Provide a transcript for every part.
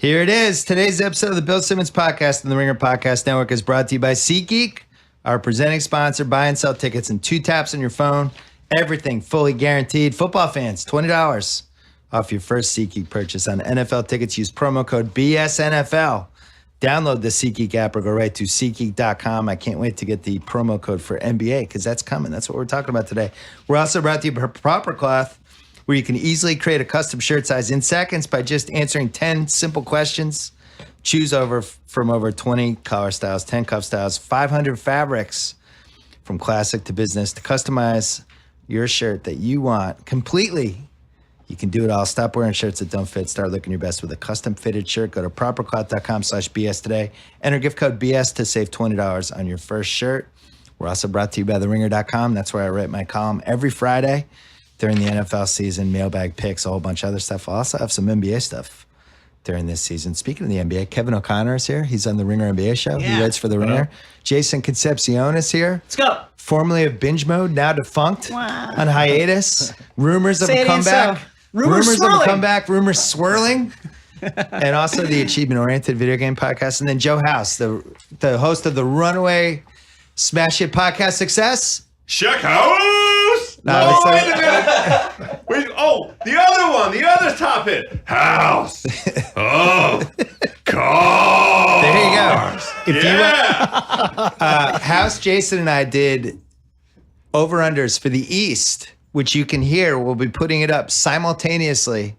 Here it is. Today's episode of the Bill Simmons Podcast and the Ringer Podcast Network is brought to you by SeatGeek, our presenting sponsor. Buy and sell tickets in 2 taps on your phone. Everything fully guaranteed. Football fans, $20 off your first SeatGeek purchase on NFL tickets. Use promo code BSNFL. Download the SeatGeek app or go right to SeatGeek.com. I can't wait to get the promo code for NBA because that's coming. That's what we're talking about today. We're also brought to you by Proper Cloth, where you can easily create a custom shirt size in seconds by just answering 10 simple questions. Choose from over 20 collar styles, 10 cuff styles, 500 fabrics, from classic to business, to customize your shirt that you want completely. You can do it all. Stop wearing shirts that don't fit. Start looking your best with a custom fitted shirt. Go to propercloth.com/BS today. Enter gift code BS to save $20 on your first shirt. We're also brought to you by theringer.com. That's where I write my column every Friday during the NFL season, mailbag picks, a whole bunch of other stuff. I'll also have some NBA stuff during this season. Speaking of the NBA, Kevin O'Connor is here. He's on the Ringer NBA show. Yeah. He writes for the Ringer. Jason Concepcion is here. Let's go. Formerly of Binge Mode, now defunct, on hiatus. Rumors of a comeback. Rumors of a comeback. Rumors swirling. And also the achievement-oriented video game podcast. And then Joe House, the host of the runaway smash hit podcast Success. Check House! No, wait a minute. The other one. The other top hit. House. Oh, cars. There you go. If you House, Jason, and I did over-unders for the East, which you can hear. We'll be putting it up simultaneously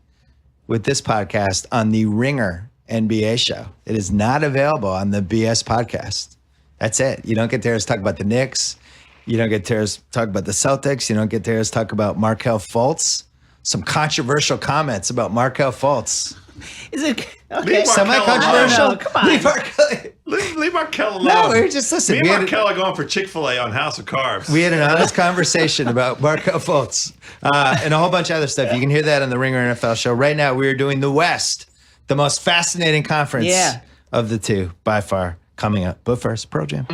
with this podcast on the Ringer NBA show. It is not available on the BS podcast. That's it. You don't get to hear us talk about the Knicks. You don't get to hear us talk about the Celtics. You don't get to hear us talk about Markelle Fultz. Some controversial comments about Markelle Fultz. Is it okay? Semi-controversial? No, come on. Leave Markelle alone. No, we're just listening. Me and Markelle are going for Chick-fil-A on House of Carbs. We had an honest conversation about Markelle Fultz and a whole bunch of other stuff. You can hear that on the Ringer NFL show. Right now, we are doing the West, the most fascinating conference of the two, by far, coming up. But first, Pearl Jam.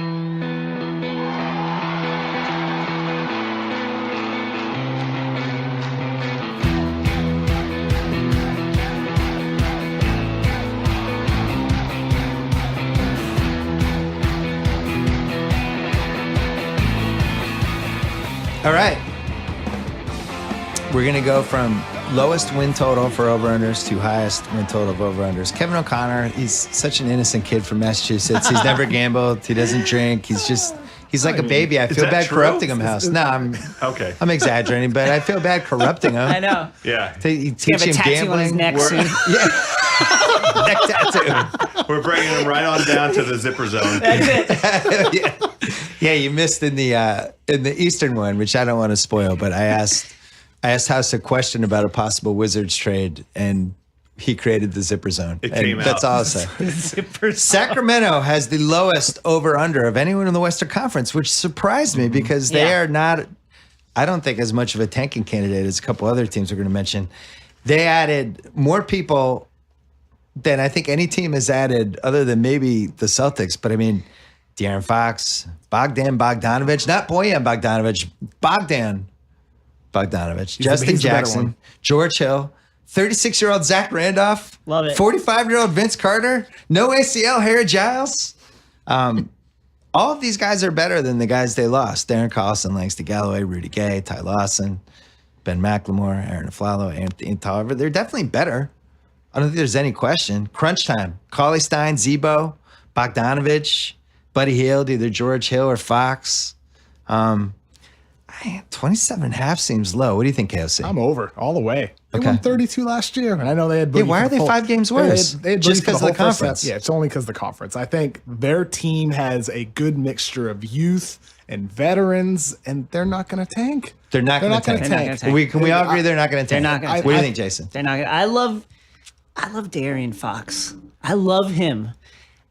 All right. We're going to go from lowest win total for over-unders to highest win total of over-unders. Kevin O'Connor, he's such an innocent kid from Massachusetts. He's never gambled. He doesn't drink. He's like a baby. I feel bad corrupting him, House. No, I'm exaggerating, but I feel bad corrupting him. I know. Yeah. Teach him tattoo gambling. on his neck soon. Yeah. Neck tattoo. We're bringing him right on down to the zipper zone. That's it. Yeah, you missed in the Eastern one, which I don't want to spoil, but I asked House a question about a possible Wizards trade, and he created the zipper zone. It came out. That's all I'll say. Sacramento has the lowest over-under of anyone in the Western Conference, which surprised me because they are not, I don't think, as much of a tanking candidate as a couple other teams we're going to mention. They added more people than I think any team has added other than maybe the Celtics. But I mean, De'Aaron Fox, Bogdan Bogdanovic, not Bojan Bogdanovic, Bogdan Bogdanovic, Justin Jackson, George Hill, 36-year-old Zach Randolph, love it, 45-year-old Vince Carter, no ACL Harry Giles. All of these guys are better than the guys they lost. Darren Collison, Langston Galloway, Rudy Gay, Ty Lawson, Ben McLemore, Aaron Aflalo, Anthony Tolliver. They're definitely better. I don't think there's any question. Crunch time. Cauley Stein, Zebo, Bogdanovic, Buddy Hield, either George Hill or Fox. 27.5 seems low. What do you think, KOC? I'm over all the way. They won 32 last year, and I know they had. Yeah, why are they 5 games worse? They had just because of the conference. Yeah, it's only because of the conference. I think their team has a good mixture of youth and veterans, and they're not going to tank. They're not going to tank. Can we all agree they're not going to tank? They're not going to. What do you think, Jason? They're not. I love De'Aaron Fox. I love him.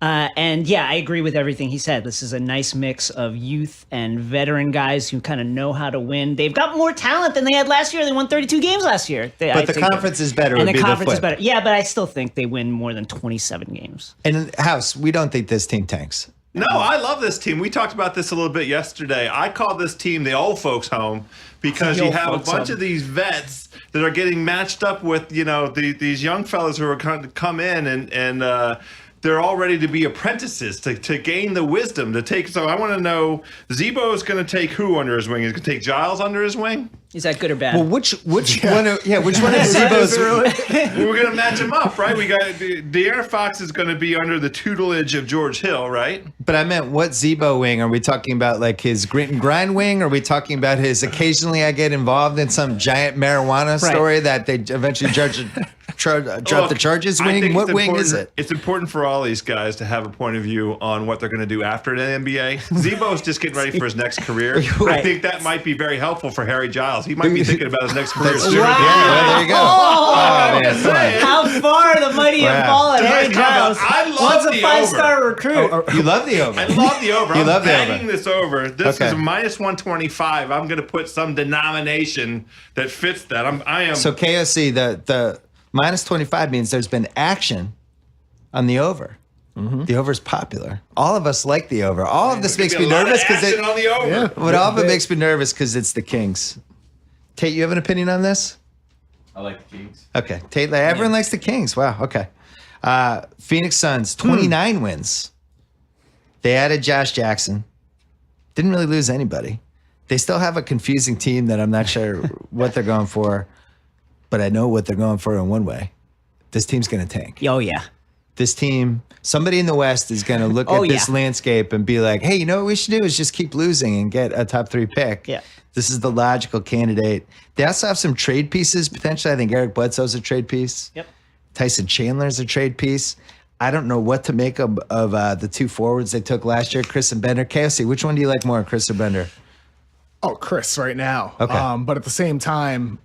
And yeah, I agree with everything he said. This is a nice mix of youth and veteran guys who kind of know how to win. They've got more talent than they had last year. They won 32 games last year. But the conference is better. And the conference is better. Yeah, but I still think they win more than 27 games. And House, we don't think this team tanks. No, I love this team. We talked about this a little bit yesterday. I call this team the old folks home because you have a bunch of these vets that are getting matched up with these young fellas who are come in and they're all ready to be apprentices to gain the wisdom to take. So I want to know, Zebo is going to take who under his wing? Is he going to take Giles under his wing? Is that good or bad? Well, which one? Which one of Zebo's? We're going to match him up, right? We got De'Aaron Fox is going to be under the tutelage of George Hill, right? But I meant, what Zebo wing? Are we talking about like his grit and grind wing? Or are we talking about his occasionally I get involved in some giant marijuana story that they eventually drop the charges wing? What wing is it? It's important for all these guys to have a point of view on what they're going to do after the NBA. Zebo's just getting ready for his next career. I think that might be very helpful for Harry Giles. He might be thinking about his next career soon. Wow. Yeah, there you go. How far the mighty have fallen, Harry Giles. I love Once a the 5-star recruit. You love the over. I love the over. You I'm love the banging over. this over. This Okay. is minus 125. I'm going to put some denomination that fits that. I am. So KOC, the minus 25 means there's been action on the over. The over is popular. All of us like the over. All of this makes me nervous because on the over. Yeah. But all of it makes me nervous because it's the Kings. Tate, you have an opinion on this? I like the Kings. Okay. Tate, everyone likes the Kings. Wow. Okay. Phoenix Suns, 29 wins. They added Josh Jackson. Didn't really lose anybody. They still have a confusing team that I'm not sure what they're going for, but I know what they're going for in one way. This team's going to tank. Oh, yeah. This team, somebody in the West is going to look at this landscape and be like, hey, you know what we should do is just keep losing and get a top 3 pick. Yeah. This is the logical candidate. They also have some trade pieces, potentially. I think Eric Bledsoe's a trade piece. Yep. Tyson Chandler's a trade piece. I don't know what to make of the 2 forwards they took last year, Chris and Bender. KOC, which one do you like more, Chris or Bender? Oh, Chris right now. Okay. But at the same time,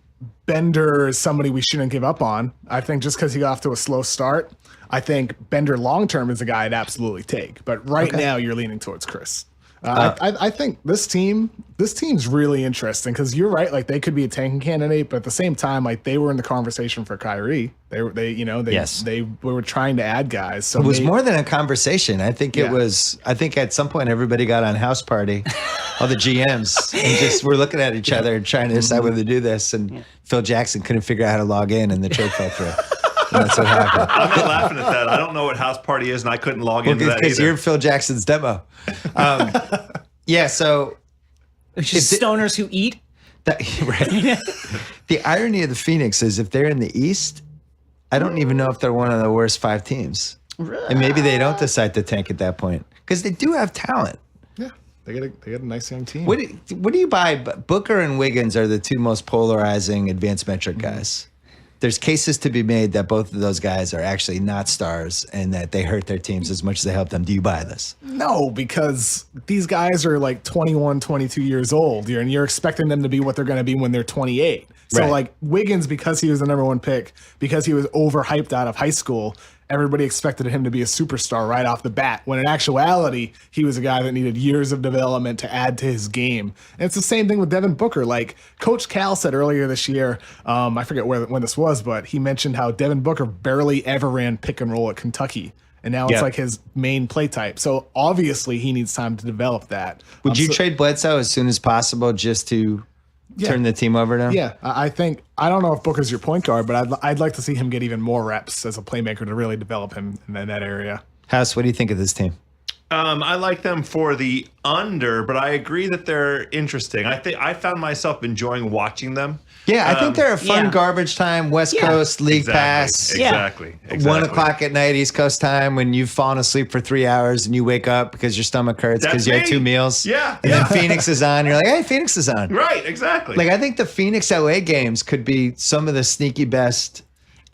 Bender is somebody we shouldn't give up on. I think just because he got off to a slow start, I think Bender long-term is a guy I'd absolutely take. But right now, you're leaning towards Chris. I think this team's really interesting because you're right. Like, they could be a tanking candidate, but at the same time, like, they were in the conversation for Kyrie. They were trying to add guys. So It was more than a conversation. I think it was. I think at some point everybody got on House Party, all the GMs, and just were looking at each other and trying to decide whether to do this. And Phil Jackson couldn't figure out how to log in, and the trade fell through. And that's what happened. I'm not laughing at that. I don't know what house party is, and I couldn't log into that Because either. you're Phil Jackson's demo. Yeah. So It's just stoners who eat. right. The irony of the Phoenix is if they're in the East, I don't even know if they're one of the worst 5 teams. And maybe they don't decide to tank at that point because they do have talent. yeah, they got a nice young team. What do you buy? Booker and Wiggins are the 2 most polarizing advanced metric guys. There's cases to be made that both of those guys are actually not stars and that they hurt their teams as much as they help them. Do you buy this? No, because these guys are like 21, 22 years old. And you're expecting them to be what they're going to be when they're 28. So Right. like Wiggins, because he was the number 1 pick, because he was overhyped out of high school, everybody expected him to be a superstar right off the bat, when in actuality, he was a guy that needed years of development to add to his game. And it's the same thing with Devin Booker. Like Coach Cal said earlier this year, I forget when this was, but he mentioned how Devin Booker barely ever ran pick and roll at Kentucky. And now it's like his main play type. So obviously he needs time to develop that. Would you trade Bledsoe as soon as possible just to turn the team over now? Yeah, I think, I don't know if Booker's your point guard, but I'd like to see him get even more reps as a playmaker to really develop him in that area. House, what do you think of this team? I like them for the under, but I agree that they're interesting. I found myself enjoying watching them. Yeah, I think they're a fun garbage time, West Coast, League Pass. Exactly. 1 o'clock at night, East Coast time, when you've fallen asleep for 3 hours and you wake up because your stomach hurts because you had 2 meals. Yeah. And then Phoenix is on. You're like, hey, Phoenix is on. Right, exactly. Like, I think the Phoenix LA games could be some of the sneaky best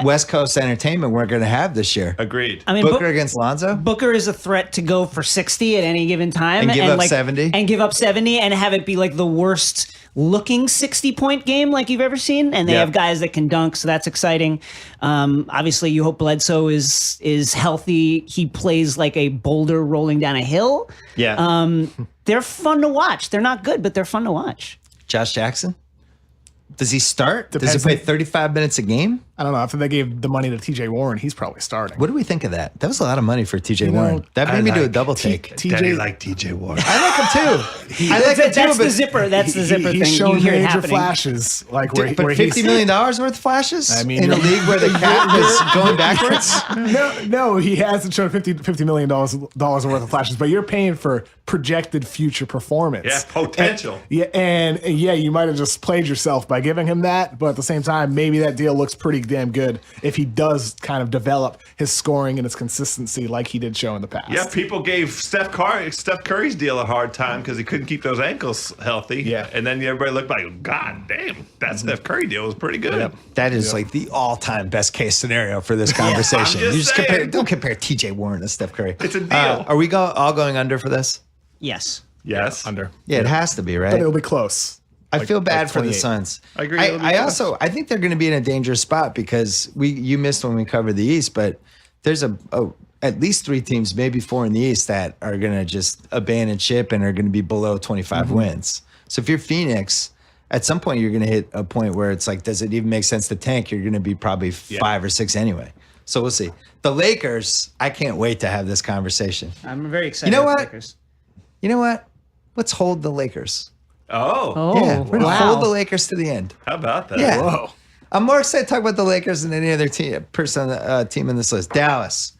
West Coast entertainment we're going to have this year. Agreed. I mean, Booker against Lonzo? Booker is a threat to go for 60 at any given time And give up 70? and give up 70 and have it be like the worst looking 60-point game like you've ever seen. And they have guys that can dunk, so that's exciting. Obviously, you hope Bledsoe is healthy. He plays like a boulder rolling down a hill. Yeah. They're fun to watch. They're not good, but they're fun to watch. Josh Jackson? Does he start? Depends. Does he play 35 minutes a game? I don't know. After they gave the money to TJ Warren, he's probably starting. What do we think of that? That was a lot of money for TJ Warren. That made me do a double take. Daddy like TJ Warren. I like him too. I like him too. That's the But, zipper. That's the zipper He's thing. shown You hear it major happening. flashes, like where but he's- $50 million worth of flashes? I mean, in a league where the cap is going backwards? No, he hasn't shown $50 million dollars worth of flashes, but you're paying for projected future performance. Yeah, potential. And you might have just played yourself by giving him that, but at the same time, maybe that deal looks pretty damn good if he does kind of develop his scoring and his consistency like he did show in the past. Yeah, people gave Steph Curry's deal a hard time because he couldn't keep those ankles healthy. Yeah. And then everybody looked like, God damn, that Steph Curry deal was pretty good. Yep. That is like the all-time best case scenario for this conversation. I'm just saying. Don't compare TJ Warren to Steph Curry. It's a deal. Are we all going under for this? Yes. Yes. Under. Yeah, it has to be, right? But it'll be close. I feel bad for the 28. Suns. I agree. I think they're going to be in a dangerous spot because you missed when we covered the East, but there's at least 3 teams, maybe 4 in the East that are going to just abandon ship and are going to be below 25 wins. So if you're Phoenix, at some point you're going to hit a point where it's like, does it even make sense to tank? You're going to be probably 5 or 6 anyway. So we'll see. The Lakers, I can't wait to have this conversation. I'm very excited. You know with what? Lakers. You know what? Let's hold the Lakers. Oh, Yeah, we're going to wow. hold the Lakers to the end. how about that? Yeah. Whoa. I'm more excited to talk about the Lakers than any other team in this list. Dallas,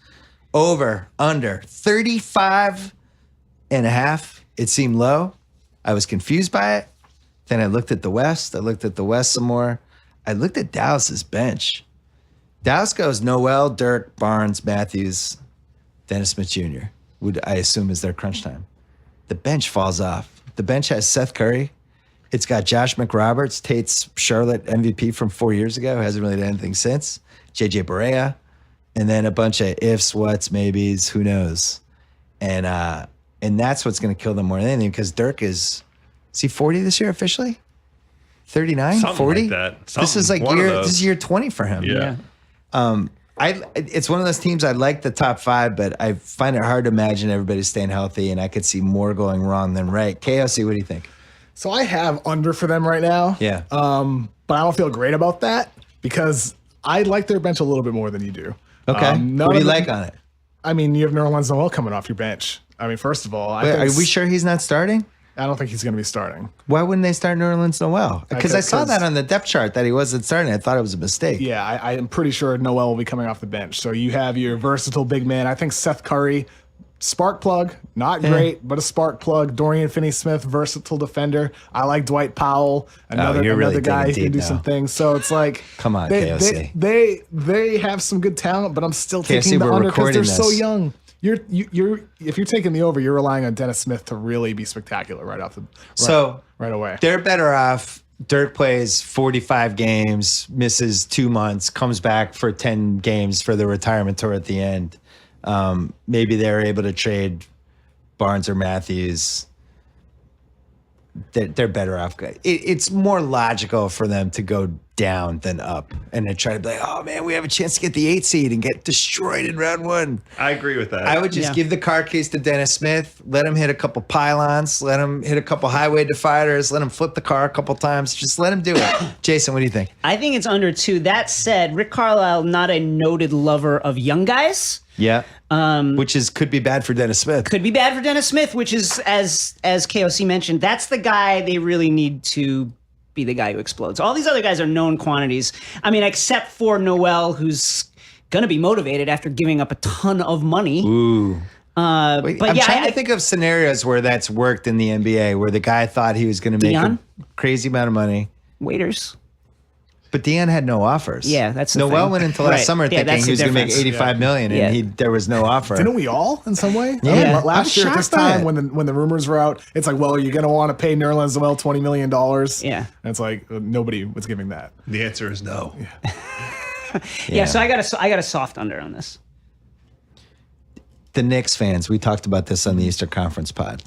over, under, 35 and a half. It seemed low. I was confused by it. Then I looked at the West. I looked at the West some more. I looked at Dallas's bench. Dallas goes Noel, Dirk, Barnes, Matthews, Dennis Smith Jr., would I assume is their crunch time. The bench falls off. The bench has Seth Curry. It's got Josh McRoberts, Tate's Charlotte MVP from 4 years ago, who hasn't really done anything since. JJ Barea, and then a bunch of ifs, whats, maybes, who knows. And that's what's going to kill them more than anything because Dirk is he 40 this year officially? 39, Something like 40? that. This is Something. like One of this those. is year 20 for him. Yeah. It's one of those teams I like the top 5, but I find it hard to imagine everybody staying healthy, and I could see more going wrong than right. KOC, what do you think? So I have under for them right now. Yeah. But I don't feel great about that because I like their bench a little bit more than you do. Okay. None What do of you them- like on it? I mean, you have Nerlens Noel coming off your bench. I mean, first of all, Wait, are we sure he's not starting? I don't think he's going to be starting. Why wouldn't they start Nerlens Noel? Because I saw 'cause- that on the depth chart that he wasn't starting. I thought it was a mistake. Yeah, I am pretty sure Noel will be coming off the bench. So you have your versatile big man. I think Seth Curry, spark plug, not great, but a spark plug. Dorian Finney-Smith, versatile defender. I like Dwight Powell, another you're really guy who digging can do deep some now. things. So it's like, Come on, they, KOC. they have some good talent, but I'm still taking the we're under because they're recording so this. young. If you're taking the over, you're relying on Dennis Smith to really be spectacular right away. They're better off. Dirk plays 45 games, misses 2 months, comes back for 10 games for the retirement tour at the end. Maybe they're able to trade Barnes or Matthews. They're better off. It's more logical for them to go down than up and then try to be like, oh man, we have a chance to get the 8 seed and get destroyed in round 1. I agree with that. I would just give the car keys to Dennis Smith, let him hit a couple pylons, let him hit a couple highway dividers, let him flip the car a couple times. Just let him do it. Jason, what do you think? I think it's under 2. That said, Rick Carlisle, not a noted lover of young guys. Yeah. Which could be bad for Dennis Smith. Could be bad for Dennis Smith, which is, as KOC mentioned, that's the guy they really need to be the guy who explodes. All these other guys are known quantities. I mean, except for Noel, who's going to be motivated after giving up a ton of money. Ooh. But I'm yeah, trying to think of scenarios where that's worked in the NBA, where the guy thought he was going to make Dion? a crazy amount of money. Waiters. But Dion had no offers. Yeah, that's the Noel thing. went into last Right. summer Yeah, thinking that's he was the going to make difference. $85 million, Yeah. and there was no offer. Didn't we all in some way? Yeah. I mean, I'm last year at this shocked by time it. when the rumors were out, it's like, well, you're going to want to pay Nerlens Noel $20 million. Yeah. And it's like nobody was giving that. the answer is no. Yeah, so I got a soft under on this. The Knicks fans, we talked about this on the Easter Conference pod.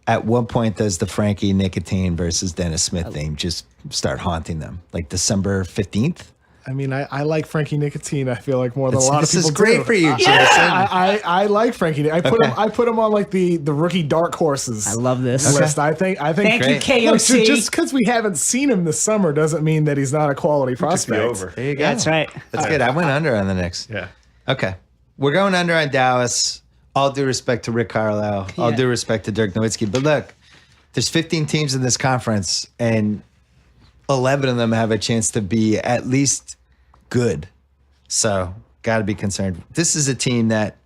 At what point does the Frankie Nicotine versus Dennis Smith thing just start haunting them? Like December 15th? I mean, I like Frankie Nicotine. I feel like more than a lot of This people is great do. for you, Jason. I like Frankie. I put him on like the rookie dark horses. I love this. List. I think. Thank you, Great. KOC. Look, just because we haven't seen him this summer doesn't mean that he's not a quality Just be prospect. over. There you go. That's right. That's good. I went under on the Knicks. Yeah. Okay. We're going under on Dallas. All due respect to Rick Carlisle. All Yeah. due respect to Dirk Nowitzki. But look, there's 15 teams in this conference, and 11 of them have a chance to be at least good. So, got to be concerned. This is a team that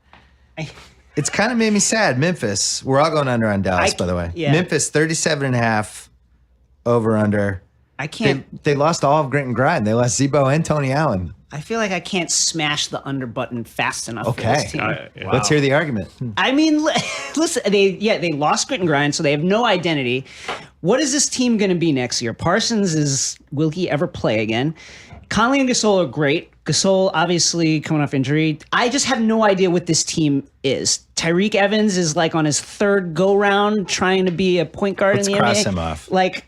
it's kind of made me sad. Memphis. We're all going under on Dallas, by the way. Yeah. Memphis, 37.5 over under. I can't. They lost all of Grit and Grind. They lost Zebo and Tony Allen. I feel like I can't smash the under button fast enough for Okay. this team. Let's hear the argument. I mean, listen, they lost Grit and Grind, so they have no identity. What is this team going to be next year? Will he ever play again? Conley and Gasol are great. Gasol obviously coming off injury. I just have no idea what this team is. Tyreek Evans is like on his third go round trying to be a point guard Let's in the cross NBA. him off. Like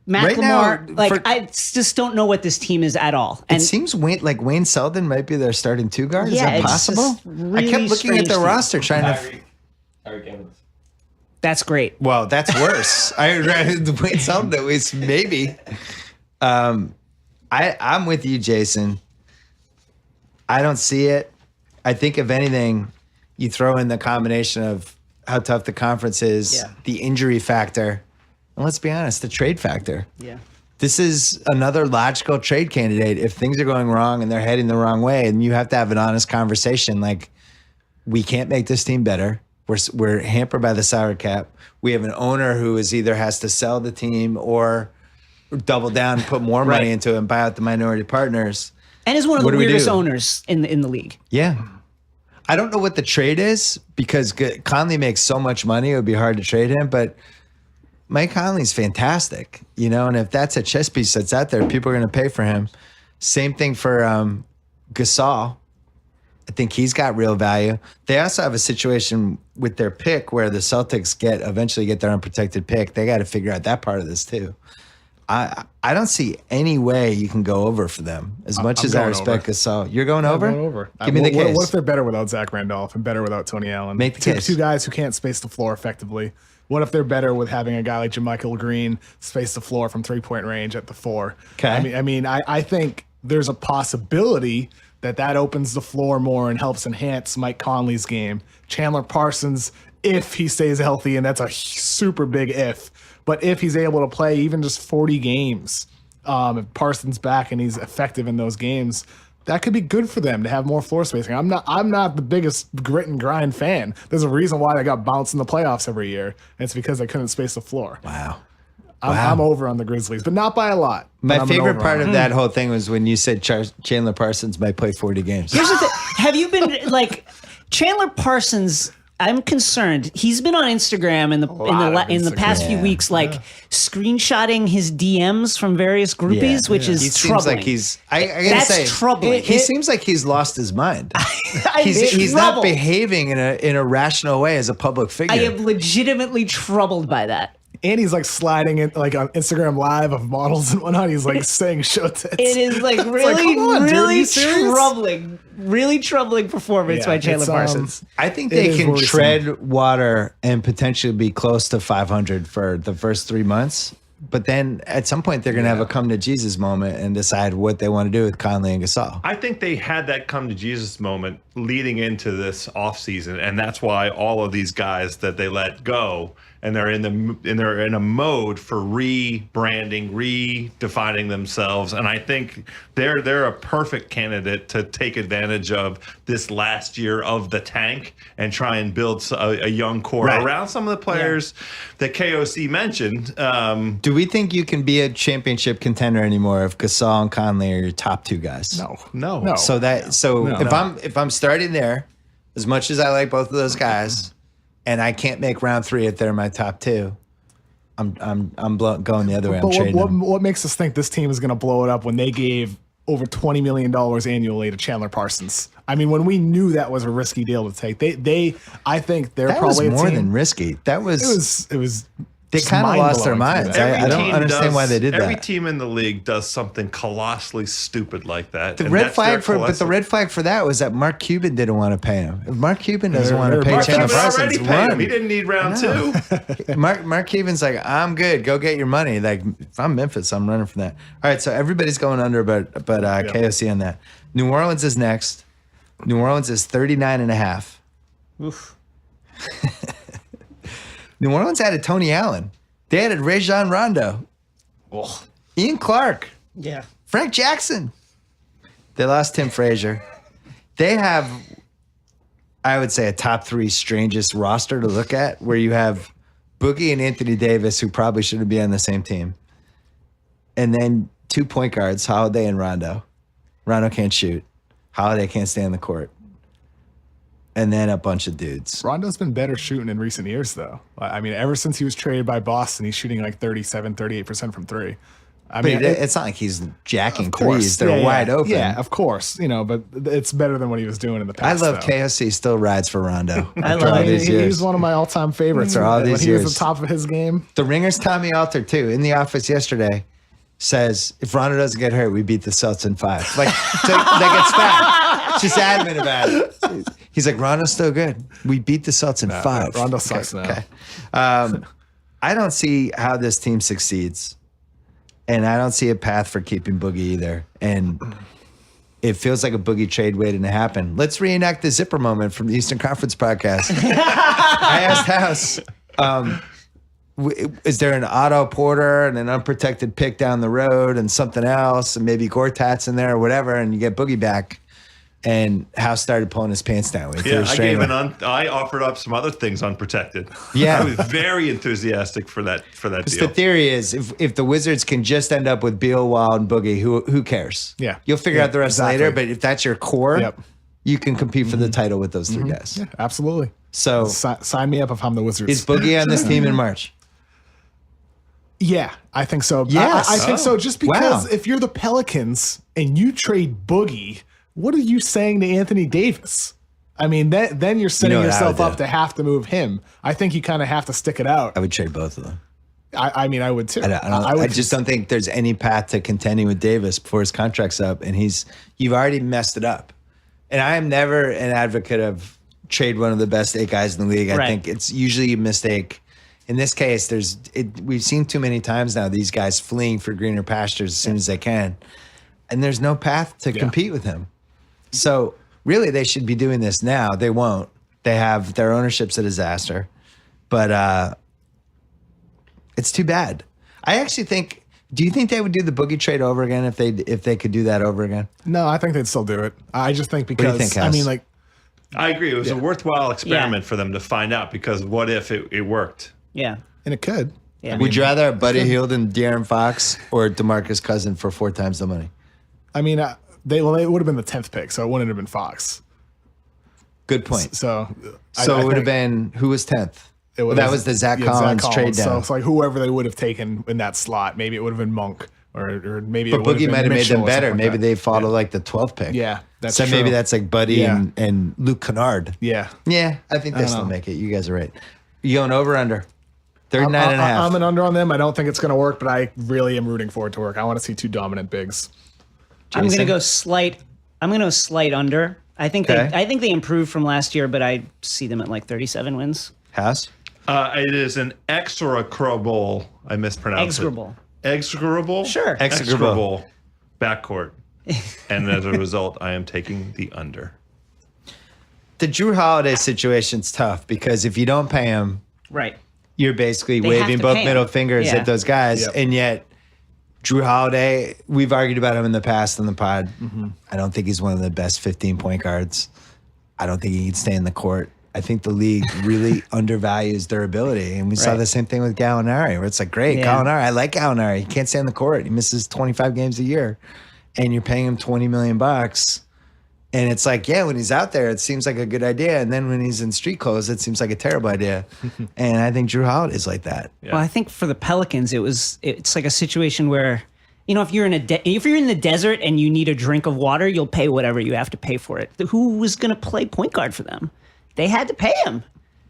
Matt Right Lamar, now, I just don't know what this team is at all. It And seems Wayne Selden might be their starting two guard. Is Yeah, that it's possible? just really I kept looking at strange the to- roster trying to. Tyreek Evans. that's great. Well, that's worse. I read Wayne Selden that was maybe. I'm with you, Jason. I don't see it. I think if anything, you throw in the combination of how tough the conference is, Yeah. the injury factor, and let's be honest, the trade factor. Yeah. This is another logical trade candidate if things are going wrong and they're heading the wrong way, and you have to have an honest conversation like, we can't make this team better. We're hampered by the salary cap. We have an owner who is either has to sell the team or double down and put more money into it and buy out the minority partners. And is one of What the do we weirdest do? owners in the league. Yeah. I don't know what the trade is because Conley makes so much money, it would be hard to trade him, but Mike Conley's fantastic, and if that's a chess piece that's out there, people are going to pay for him. Same thing for Gasol. I think he's got real value. They also have a situation with their pick where the Celtics eventually get their unprotected pick. They got to figure out that part of this too. I don't see any way you can go over for them. As much I'm as I going respect over. Gasol, you're going over. Going over. Give me the case. What if they're better without Zach Randolph and better without Tony Allen? Make the case. Two guys who can't space the floor effectively. What if they're better with having a guy like JaMychal Green space the floor from 3-point range at the 4? Okay. I think there's a possibility that opens the floor more and helps enhance Mike Conley's game. Chandler Parsons, if he stays healthy, and that's a super big if, but if he's able to play even just 40 games, if Parsons back and he's effective in those games, that could be good for them to have more floor spacing. I'm not the biggest Grit and Grind fan. There's a reason why they got bounced in the playoffs every year, and it's because they couldn't space the floor. Wow. I'm over on the Grizzlies, but not by a lot. My But I'm an favorite over part on of it. that whole thing was when you said Chandler Parsons might play 40 games. Here's the thing. Have you been like Chandler Parsons? I'm concerned. He's been on Instagram in the past few Yeah. weeks, like screenshotting his DMs from various groupies, which is He seems troubling. like he's. I gotta That's say, troubling. He seems like he's lost his mind. I'm He's not troubled. behaving in a rational way as a public figure. I am legitimately troubled by that. And he's like sliding in like on Instagram Live of models and whatnot. He's like saying show tits. It is like like, really, come on, dude, are really you serious? troubling. Really troubling performance Yeah, by Chandler it's, Parsons. I think It they is can worrisome. tread water and potentially be close to 500 for the first 3 months. But then at some point, they're going to have a come to Jesus moment and decide what they want to do with Conley and Gasol. I think they had that come to Jesus moment leading into this offseason, and that's why all of these guys that they let go and they're in a mode for rebranding, redefining themselves, and I think they're a perfect candidate to take advantage of this last year of the tank and try and build a young core Right. around some of the players that KOC mentioned. Do we think you can be a championship contender anymore if Gasol and Conley are your top two guys? No. So if I'm starting there, as much as I like both of those guys, and I can't make round 3 if they're my top 2, I'm going the other way. I'm But trading them. what makes us think this team is going to blow it up when they gave over $20 million annually to Chandler Parsons? I mean, when we knew that was a risky deal to take, I think they're That was probably more a team, than risky. That was It was They Just kind of lost their mind-blowing to me. minds. I don't understand why they did Every that. team in the league does something colossally stupid like that. The and red that's their flag but the red flag for that was that Mark Cuban didn't want to pay him. If Mark Cuban doesn't want to pay Mark Chandler Cuban already Parsons, paid him. run. He didn't need round two. Mark Cuban's like, I'm good. Go get your money. Like, if I'm Memphis, I'm running from that. All right, so everybody's going under, but KOC on that. New Orleans is next. New Orleans is 39.5. Oof. New Orleans added Tony Allen. They added Rajon Rondo. Ian Clark. Yeah. Frank Jackson. They lost Tim Frazier. They have, I would say, a top 3 strangest roster to look at, where you have Boogie and Anthony Davis, who probably shouldn't be on the same team. And then 2 point guards, Holiday and Rondo. Rondo can't shoot. Holiday can't stay on the court. And then a bunch of dudes. Rondo's been better shooting in recent years, though. I mean, ever since he was traded by Boston, he's shooting like 38% from 3. I But mean, it's not like he's jacking of course. threes. They're Yeah, wide open. Yeah, of course. But it's better than what he was doing in the I past. love though. KOC still rides for Rondo. I after love all it. these years. He's one of my all-time favorites. For all when these he was years. at the top of his game. The Ringer's Tommy Alter, too, in the office yesterday, says if Rondo doesn't get hurt, we beat the Celtics in 5. Like it's fact. Just adamant about it. He's like, Rondo's still good. We beat the Celtics in 5. Rondo sucks now. Okay. I don't see how this team succeeds. And I don't see a path for keeping Boogie either. And it feels like a Boogie trade waiting to happen. Let's reenact the zipper moment from the Eastern Conference podcast. I asked House, is there an Otto Porter and an unprotected pick down the road and something else, and maybe Gortat's in there or whatever, and you get Boogie back? And House started pulling his pants down. Yeah, I offered up some other things unprotected. Yeah. I was very enthusiastic for that deal. The theory is if the Wizards can just end up with Beal, Wall, and Boogie, who cares? Yeah. You'll figure out the rest later, but if that's your core, Yep. you can compete for the title with those 3 guys. Yeah, absolutely. So Sign me up if I'm the Wizards. is Boogie on this team in March? Yeah, I think so. Yes. I think so. Just because Wow. if you're the Pelicans and you trade Boogie, what are you saying to Anthony Davis? I mean, then you're setting what I yourself would up do? to have to move him. I think you kind of have to stick it out. I would trade both of them. I mean, I would too. I just don't think there's any path to contending with Davis before his contract's up, and you've already messed it up. And I am never an advocate of trade one of the best 8 guys in the league. I Right. think it's usually a mistake. In this case, we've seen too many times now these guys fleeing for greener pastures as soon as they can, and there's no path to compete with him. So really, they should be doing this now. They won't. Their ownership's a disaster, but it's too bad. I actually think. Do you think they would do the Boogie trade over again if they could do that over again? No, I think they'd still do it. I just think do you because think, I House? mean, like, I agree. It was a worthwhile experiment Yeah. for them to find out, because what if it worked? Yeah. and it could. Yeah. Would you rather have Buddy Hield and De'Aaron Fox or DeMarcus Cousins for 4 times the money? I mean, they would have been the 10th pick, so it wouldn't have been Fox. Good point. So So I it would have think been, who was 10th? it would That have- was the Zach yeah, Collins trade So down. it's like whoever they would have taken in that slot. Maybe it would have been Monk or maybe. But it would Boogie might have made Mitchell them or better. something Maybe like they that. fall to like the 12th pick. Yeah, that's so maybe true. that's like Buddy Yeah. and Luke Kennard. Yeah. Yeah, I think they don't still know. make it. You guys are right. You going over under? 39.5. I'm an under on them. I don't think it's going to work, but I really am rooting for it to work. I want to see 2 dominant bigs. I'm Jason? gonna go slight. I'm gonna go slight under. I think Okay. they improved from last year, but I see them at like 37 wins. House? It is an execrable. I mispronounced Execrable. it. Execrable. Sure. Execrable. Backcourt. And as a result, I am taking the under. The Drew Holiday situation's tough because if you don't pay him, Right. you're basically They waving have to both pay him. middle fingers Yeah. at those guys. Yep. And yet, Drew Holiday, we've argued about him in the past on the pod. I don't think he's one of the best 15-point guards. I don't think he can stay in the court. I think the league really undervalues their ability. And we saw Right. the same thing with Gallinari, where it's like, great, Yeah. Gallinari, I like Gallinari. He can't stay on the court. He misses 25 games a year. And you're paying him $20 million. And it's like, yeah, when he's out there, it seems like a good idea. And then when he's in street clothes, it seems like a terrible idea. And I think Drew Holiday's like that. Well, I think for the Pelicans, it's like a situation where, if you're in if you're in the desert and you need a drink of water, you'll pay whatever you have to pay for it. Who was going to play point guard for them? They had to pay him.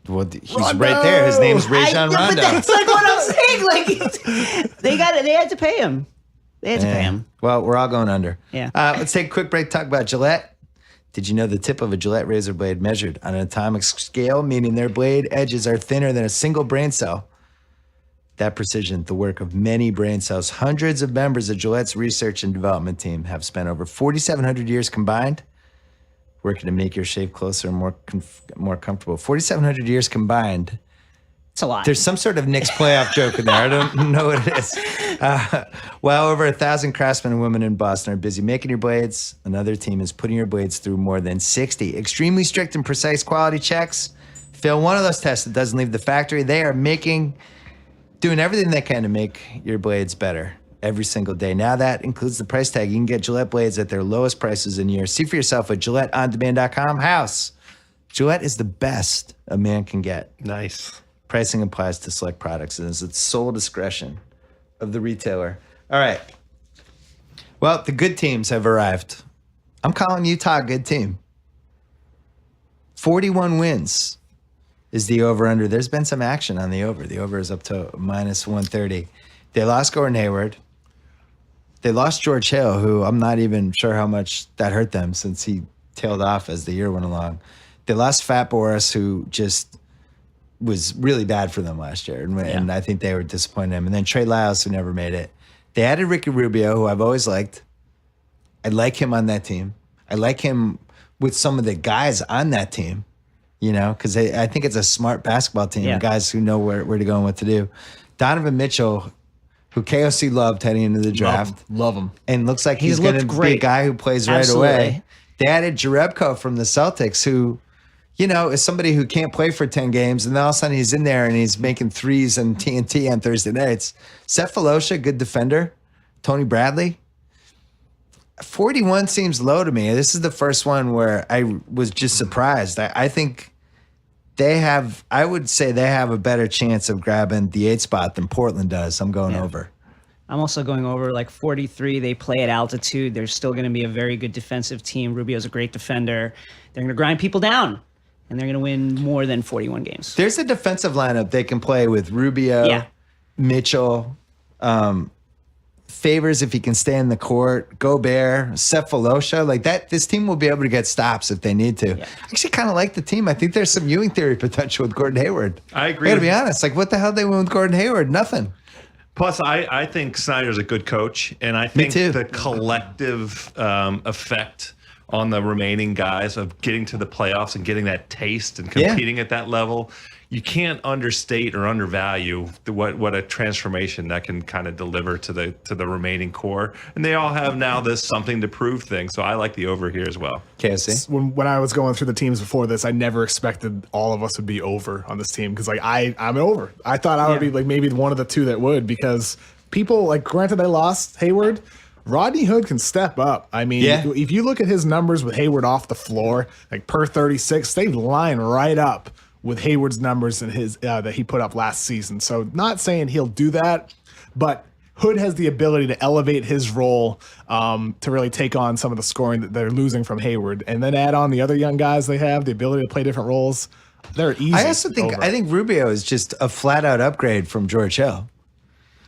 Well, he's right there. His name's Rajon But Rondo. that's like what I'm saying. Like they had to pay him. They had to pay him. Well, we're all going under. Yeah. Let's take a quick break. Talk about Gillette. Did you know the tip of a Gillette razor blade measured on an atomic scale, meaning their blade edges are thinner than a single brain cell? That precision, the work of many brain cells. Hundreds of members of Gillette's research and development team have spent over 4,700 years combined working to make your shave closer and more comfortable. 4,700 years combined. It's a lot. There's some sort of Knicks playoff joke in there. I don't know what it is. While over 1,000 craftsmen and women in Boston are busy making your blades, another team is putting your blades through more than 60 extremely strict and precise quality checks. Fail one of those tests, it doesn't leave the factory. They are doing everything they can to make your blades better every single day. Now that includes the price tag. You can get Gillette blades at their lowest prices in years. See for yourself at GilletteOnDemand.com. House. Gillette is the best a man can get. Nice. Pricing applies to select products and is at sole discretion of the retailer. All right. Well, the good teams have arrived. I'm calling Utah a good team. 41 wins is the over-under. There's been some action on the over. The over is up to minus 130. They lost Gordon Hayward. They lost George Hill, who I'm not even sure how much that hurt them since he tailed off as the year went along. They lost Fat Boris, who just was really bad for them last year, and I think they were disappointed in him. And then Trey Lyles, who never made it. They added Ricky Rubio, who I've always liked. I like him on that team. I like him with some of the guys on that team, because I think it's a smart basketball team, guys who know where to go and what to do. Donovan Mitchell, who KOC loved heading into the draft. Love him. And looks like he's going to be a guy who plays right away. They added Jerebko from the Celtics, who is somebody who can't play for 10 games, and then all of a sudden he's in there and he's making threes and TNT on Thursday nights. Seth Falosha, good defender. Tony Bradley. 41 seems low to me. This is the first one where I was just surprised. I think I would say they have a better chance of grabbing the 8 spot than Portland does. I'm going over. I'm also going over like 43. They play at altitude. They're still going to be a very good defensive team. Rubio's a great defender. They're going to grind people down. And they're going to win more than 41 games. There's a defensive lineup they can play with Rubio, Mitchell, Favors if he can stay in the court, Gobert, Cephalosha. Like that, this team will be able to get stops if they need to. Yeah. I actually kind of like the team. I think there's some Ewing theory potential with Gordon Hayward. I agree. I got to be honest. Like, what the hell they win with Gordon Hayward? Nothing. Plus, I think Snyder's a good coach, and I think the collective effect on the remaining guys of getting to the playoffs and getting that taste and competing at that level, you can't understate or undervalue what a transformation that can kind of deliver to the remaining core. And they all have now this something to prove thing. So I like the over here as well. KSC? When I was going through the teams before this, I never expected all of us would be over on this team because I'm over. I thought I would be like maybe one of the two that would, because people, like, granted they lost Hayward, Rodney Hood can step up. I mean, if you look at his numbers with Hayward off the floor, like per 36, they line right up with Hayward's numbers and his that he put up last season. So not saying he'll do that, but Hood has the ability to elevate his role to really take on some of the scoring that they're losing from Hayward, and then add on the other young guys they have, the ability to play different roles. They're easy. I also think I think Rubio is just a flat out upgrade from George Hill.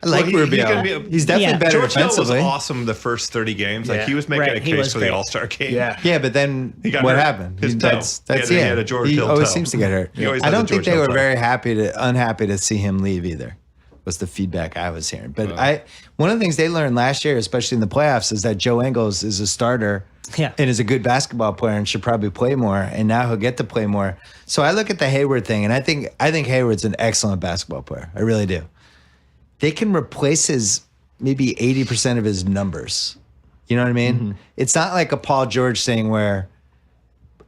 I like Rubio. He's definitely better George defensively. Hill was awesome the first 30 games. Like he was making a case for the All-Star game. Yeah, but then what happened? That's he had a George Hill always toe. seems to get hurt. I don't think they were very unhappy to see him leave either. Was the feedback I was hearing. But one of the things they learned last year, especially in the playoffs, is that Joe Ingles is a starter and is a good basketball player and should probably play more. And now he'll get to play more. So I look at the Hayward thing, and I think Hayward's an excellent basketball player. I really do. They can replace his maybe 80% of his numbers. You know what I mean? Mm-hmm. It's not like a Paul George thing where,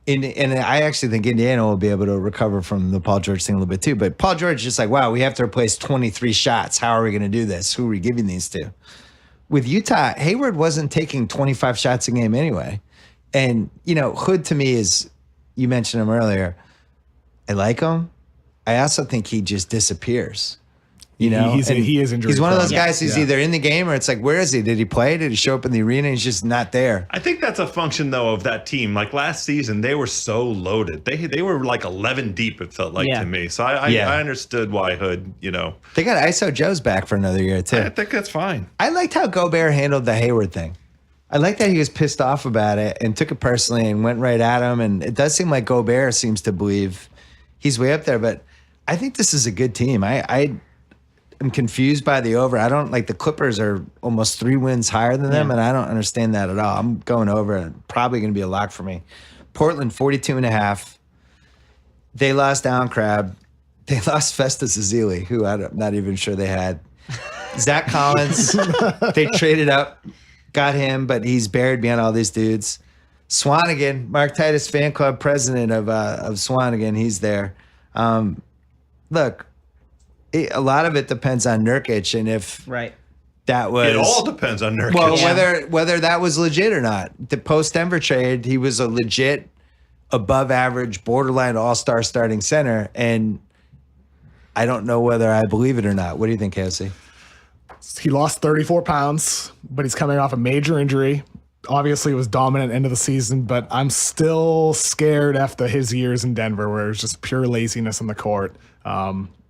and I actually think Indiana will be able to recover from the Paul George thing a little bit too. But Paul George is just like, wow, we have to replace 23 shots. How are we going to do this? Who are we giving these to? With Utah, Hayward wasn't taking 25 shots a game anyway. And, Hood to me is, you mentioned him earlier. I like him. I also think he just disappears. You know, he is injury He's one of those prone. guys who's Yeah. either in the game or it's like, where is he? Did he play? Did he show up in the arena? He's just not there. I think that's a function though of that team. Like last season, they were so loaded. They were like 11 deep. It felt like Yeah. to me. So I understood why Hood. You know, They got ISO Joe's back for another year too. I think that's fine. I liked how Gobert handled the Hayward thing. I like that he was pissed off about it and took it personally and went right at him. And it does seem like Gobert seems to believe he's way up there. But I think this is a good team. I am confused by the over. I don't like the Clippers are almost 3 wins higher than them, and I don't understand that at all. I'm going over and probably going to be a lock for me. Portland 42.5. They lost Allen Crabbe. They lost Festus Ezeli, who I'm not even sure they had. Zach Collins, they traded up, got him, but he's buried behind all these dudes. Swanigan, Mark Titus fan club president of Swanigan, he's there. Look, a lot of it depends on Nurkic, and if Right. that was It all depends on Nurkic. well, Yeah. whether that was legit or not. The post Denver trade, he was a legit, above average, borderline all-star starting center, and I don't know whether I believe it or not. What do you think, Casey? He lost 34 pounds, but he's coming off a major injury. Obviously, it was dominant end of the season, but I'm still scared after his years in Denver, where it was just pure laziness on the court.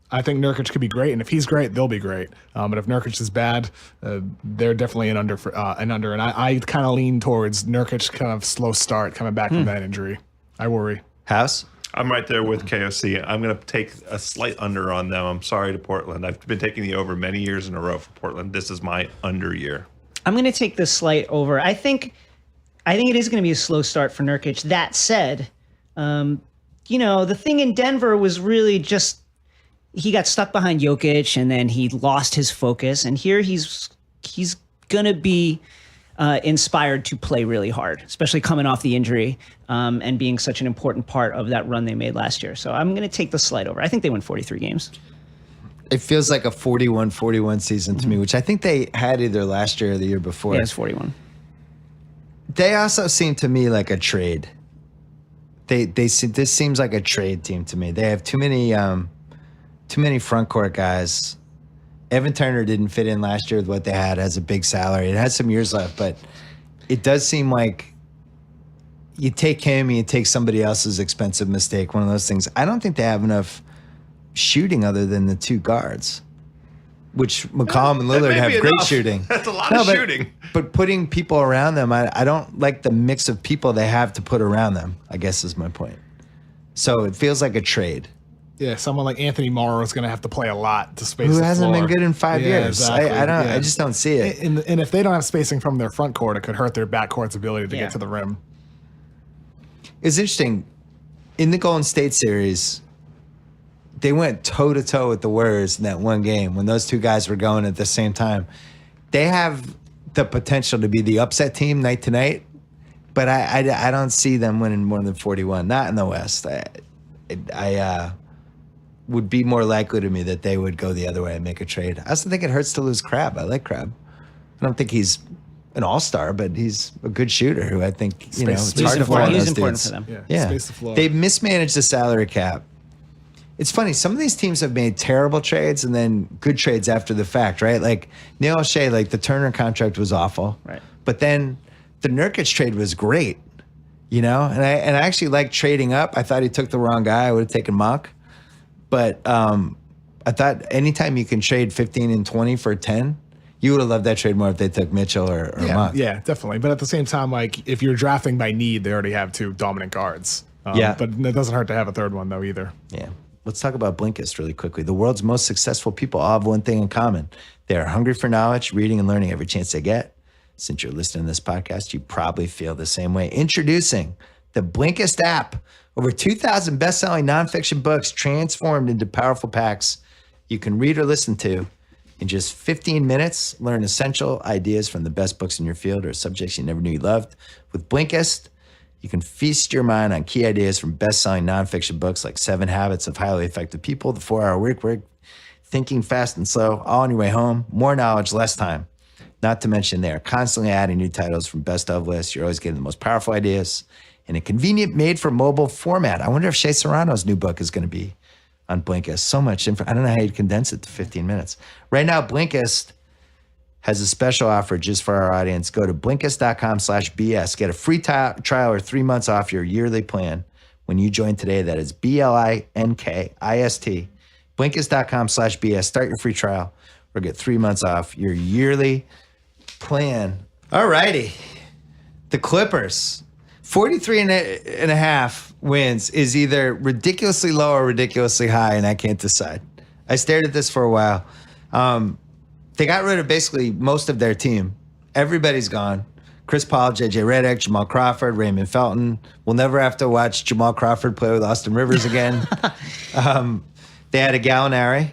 I think Nurkic could be great, and if he's great, they'll be great. But if Nurkic is bad, they're definitely an under. And I kind of lean towards Nurkic kind of slow start coming back from that injury. I worry. House? I'm right there with KOC. I'm going to take a slight under on them. I'm sorry to Portland. I've been taking the over many years in a row for Portland. This is my under year. I'm going to take the slight over. I think it is going to be a slow start for Nurkic. That said, the thing in Denver was really just he got stuck behind Jokic and then he lost his focus. And here he's going to be inspired to play really hard, especially coming off the injury and being such an important part of that run they made last year. So I'm going to take the slight over. I think they win 43 games. It feels like a 41-41 season to me, which I think they had either last year or the year before. Yeah, it's 41. They also seem to me like a trade. This seems like a trade team to me. They have too many front court guys. Evan Turner didn't fit in last year with what they had as a big salary. It has some years left, but it does seem like you take him and you take somebody else's expensive mistake, one of those things. I don't think they have enough shooting other than the 2 guards, which McCollum and That Lillard may have be great enough. shooting. That's a lot of shooting. But putting people around them, I don't like the mix of people they have to put around them, I guess is my point. So it feels like a trade. Yeah, someone like Anthony Morrow is going to have to play a lot to space Who the hasn't floor. been good in 5 Yeah, years? exactly. I just don't see it. And if they don't have spacing from their front court, it could hurt their back court's ability to get to the rim. It's interesting. In the Golden State series, they went toe-to-toe with the Warriors in that one game when those 2 guys were going at the same time. They have the potential to be the upset team night to night, but I don't see them winning more than 41. Not in the West. I would be more likely to me that they would go the other way and make a trade. I also think it hurts to lose Crabbe. I like Crabbe. I don't think he's an all-star, but he's a good shooter who I think, it's hard to find He's those important dudes. for them. Yeah. Space the floor. They've mismanaged the salary cap. It's funny. Some of these teams have made terrible trades and then good trades after the fact, right? Like Neil O'Shea, like the Turner contract was awful. Right. But then the Nurkic trade was great, And I actually liked trading up. I thought he took the wrong guy. I would have taken Monk. But I thought anytime you can trade 15 and 20 for 10, you would have loved that trade more if they took Mitchell or Monk. Yeah, definitely. But at the same time, like if you're drafting by need, they already have 2 dominant guards. Yeah. But it doesn't hurt to have a third one though either. Yeah. Let's talk about Blinkist really quickly. The world's most successful people all have one thing in common. They are hungry for knowledge, reading and learning every chance they get. Since you're listening to this podcast, you probably feel the same way. Introducing the Blinkist app. Over 2,000 best-selling nonfiction books transformed into powerful packs you can read or listen to. In just 15 minutes, learn essential ideas from the best books in your field or subjects you never knew you loved. With Blinkist, you can feast your mind on key ideas from best-selling nonfiction books like 7 Habits of Highly Effective People, The 4-Hour Work, Thinking Fast and Slow, all on your way home. More knowledge, less time. Not to mention they are constantly adding new titles from best of lists. You're always getting the most powerful ideas in a convenient made-for-mobile format. I wonder if Shea Serrano's new book is going to be on Blinkist. So much info. I don't know how you'd condense it to 15 minutes. Right now, Blinkist has a special offer just for our audience. Go to Blinkist.com/BS. Get a free trial or 3 months off your yearly plan when you join today. That is BLINKIST. Blinkist.com/BS. Start your free trial or get 3 months off your yearly plan. All righty. The Clippers. 43 and a half wins is either ridiculously low or ridiculously high, and I can't decide. I stared at this for a while. They got rid of basically most of their team. Everybody's gone. Chris Paul, JJ Redick, Jamal Crawford, Raymond Felton. We'll never have to watch Jamal Crawford play with Austin Rivers again. They had a Gallinari,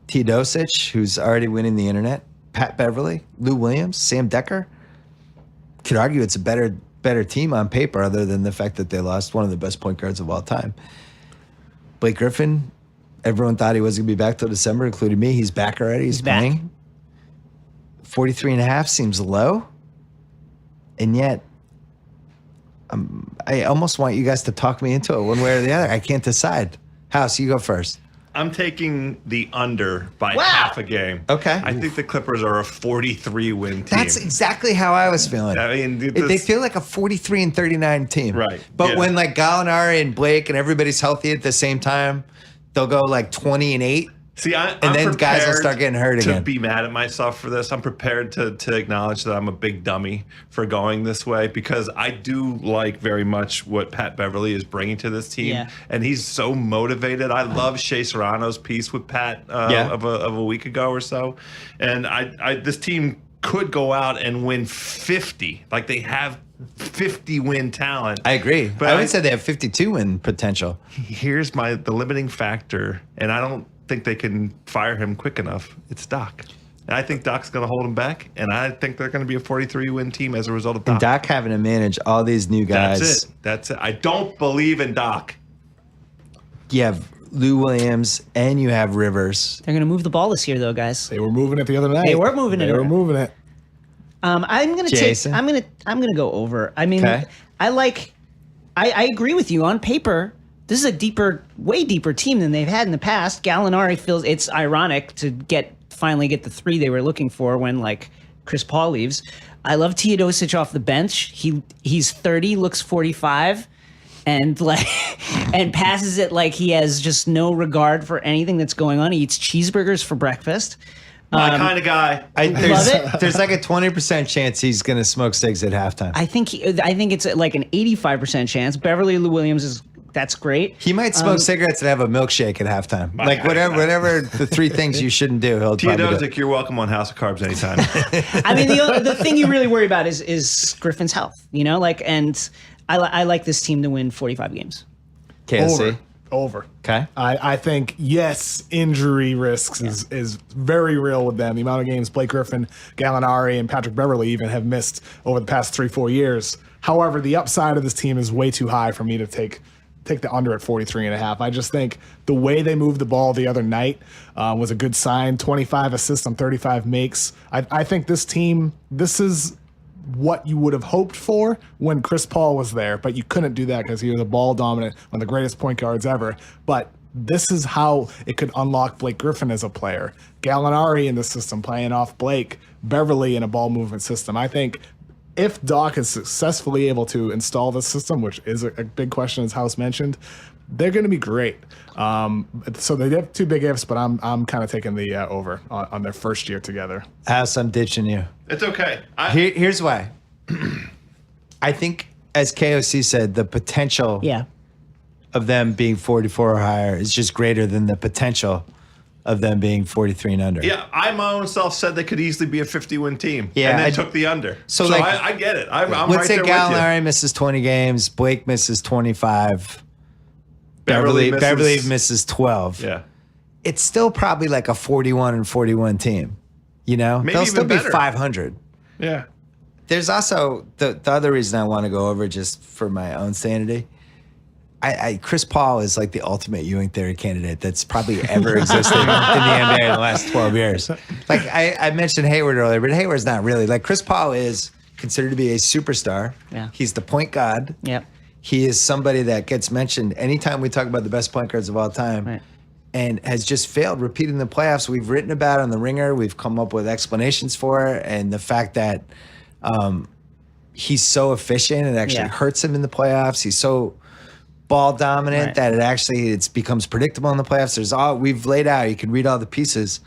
Teodosic, who's already winning the internet, Pat Beverly, Lou Williams, Sam Decker. Could argue it's a better team on paper, other than the fact that they lost one of the best point guards of all time. Blake Griffin, everyone thought he wasn't going to be back till December, including me. He's back already. He's playing. 43 and a half seems low. And yet, I almost want you guys to talk me into it one way or the other. I can't decide. House, you go first. I'm taking the under by half a game. Okay. I think the Clippers are a 43-win team. That's exactly how I was feeling. I mean, they feel like a 43 and 39 team. Right. But Yeah. when like Gallinari and Blake and everybody's healthy at the same time, they'll go like 20 and 8. See, I'm then guys will prepared start getting hurt to again. be mad at myself for this. I'm prepared to acknowledge that I'm a big dummy for going this way, because I do like very much what Pat Beverly is bringing to this team, Yeah. and he's so motivated. I love Shea Serrano's piece with Pat of a week ago or so, and this team could go out and win 50. Like, they have 50-win talent. I agree. But I would say they have 52 win potential. Here's the limiting factor, and I don't think they can fire him quick enough. It's Doc. And I think Doc's going to hold him back, and I think they're going to be a 43-win team as a result of Doc. And Doc having to manage all these new guys. That's it. I don't believe in Doc. You have Lou Williams and you have Rivers. They're going to move the ball this year, though, guys. They were moving it the other night. They were moving it. They were moving it. I'm gonna Jason? I'm gonna go over. I mean, Okay. I agree with you on paper. This is a way deeper team than they've had in the past. Gallinari feels it's ironic to finally get the 3 they were looking for when like Chris Paul leaves. I love Teodosic off the bench. He's 30, looks 45, and and passes it like he has just no regard for anything that's going on. He eats cheeseburgers for breakfast. My kind of guy. There's like a 20% chance he's going to smoke cigs at halftime. I think it's like an 85% chance. Beverly Lou Williams that's great. He might smoke cigarettes and have a milkshake at halftime. Like whatever the 3 things you shouldn't do, he'll probably do. Teodosic, you're welcome on House of Carbs anytime. I mean, the thing you really worry about is Griffin's health. You know, and I like this team to win 45 games. KSC. Over. Okay. I think, yes, injury risks is very real with them. The amount of games Blake Griffin, Gallinari, and Patrick Beverly even have missed over the past 3-4 years. However, the upside of this team is way too high for me to take the under at 43 and a half. I just think the way they moved the ball the other night was a good sign. 25 assists on 35 makes. I think this team, this is what you would have hoped for when Chris Paul was there, but you couldn't do that because he was a ball dominant, one of the greatest point guards ever. But this is how it could unlock Blake Griffin as a player. Gallinari in the system playing off Blake, Beverly in a ball movement system. I think if Doc is successfully able to install the system, which is a big question, as House mentioned, they're going to be great. So they have 2 big ifs, but I'm kind of taking the over on their first year together. House, I'm ditching you. It's okay. Here's why. I think, as KOC said, the potential of them being 44 or higher is just greater than the potential of them being 43 and under. Yeah, I my own self said they could easily be a 50-win team. Yeah, and they took the under. So like, I get it. I'm right let's say there with you. Gallinari misses 20 games, Blake misses 25, Beverly misses 12. Yeah. It's still probably like a 41 and 41 team. You know, Maybe they'll even still be better. 500. Yeah. There's also the other reason I want to go over, just for my own sanity. Chris Paul is like the ultimate Ewing theory candidate that's probably ever existed in the NBA in the last 12 years. Like I mentioned Hayward earlier, but Hayward's not really. Like, Chris Paul is considered to be a superstar. Yeah. He's the point guard. Yep. He is somebody that gets mentioned anytime we talk about the best point guards of all time. Right. and has just failed repeating the playoffs. We've written about it on The Ringer. We've come up with explanations for it. And the fact that he's so efficient, it actually hurts him in the playoffs. He's so ball dominant that it becomes predictable in the playoffs. We've laid out, you can read all the pieces.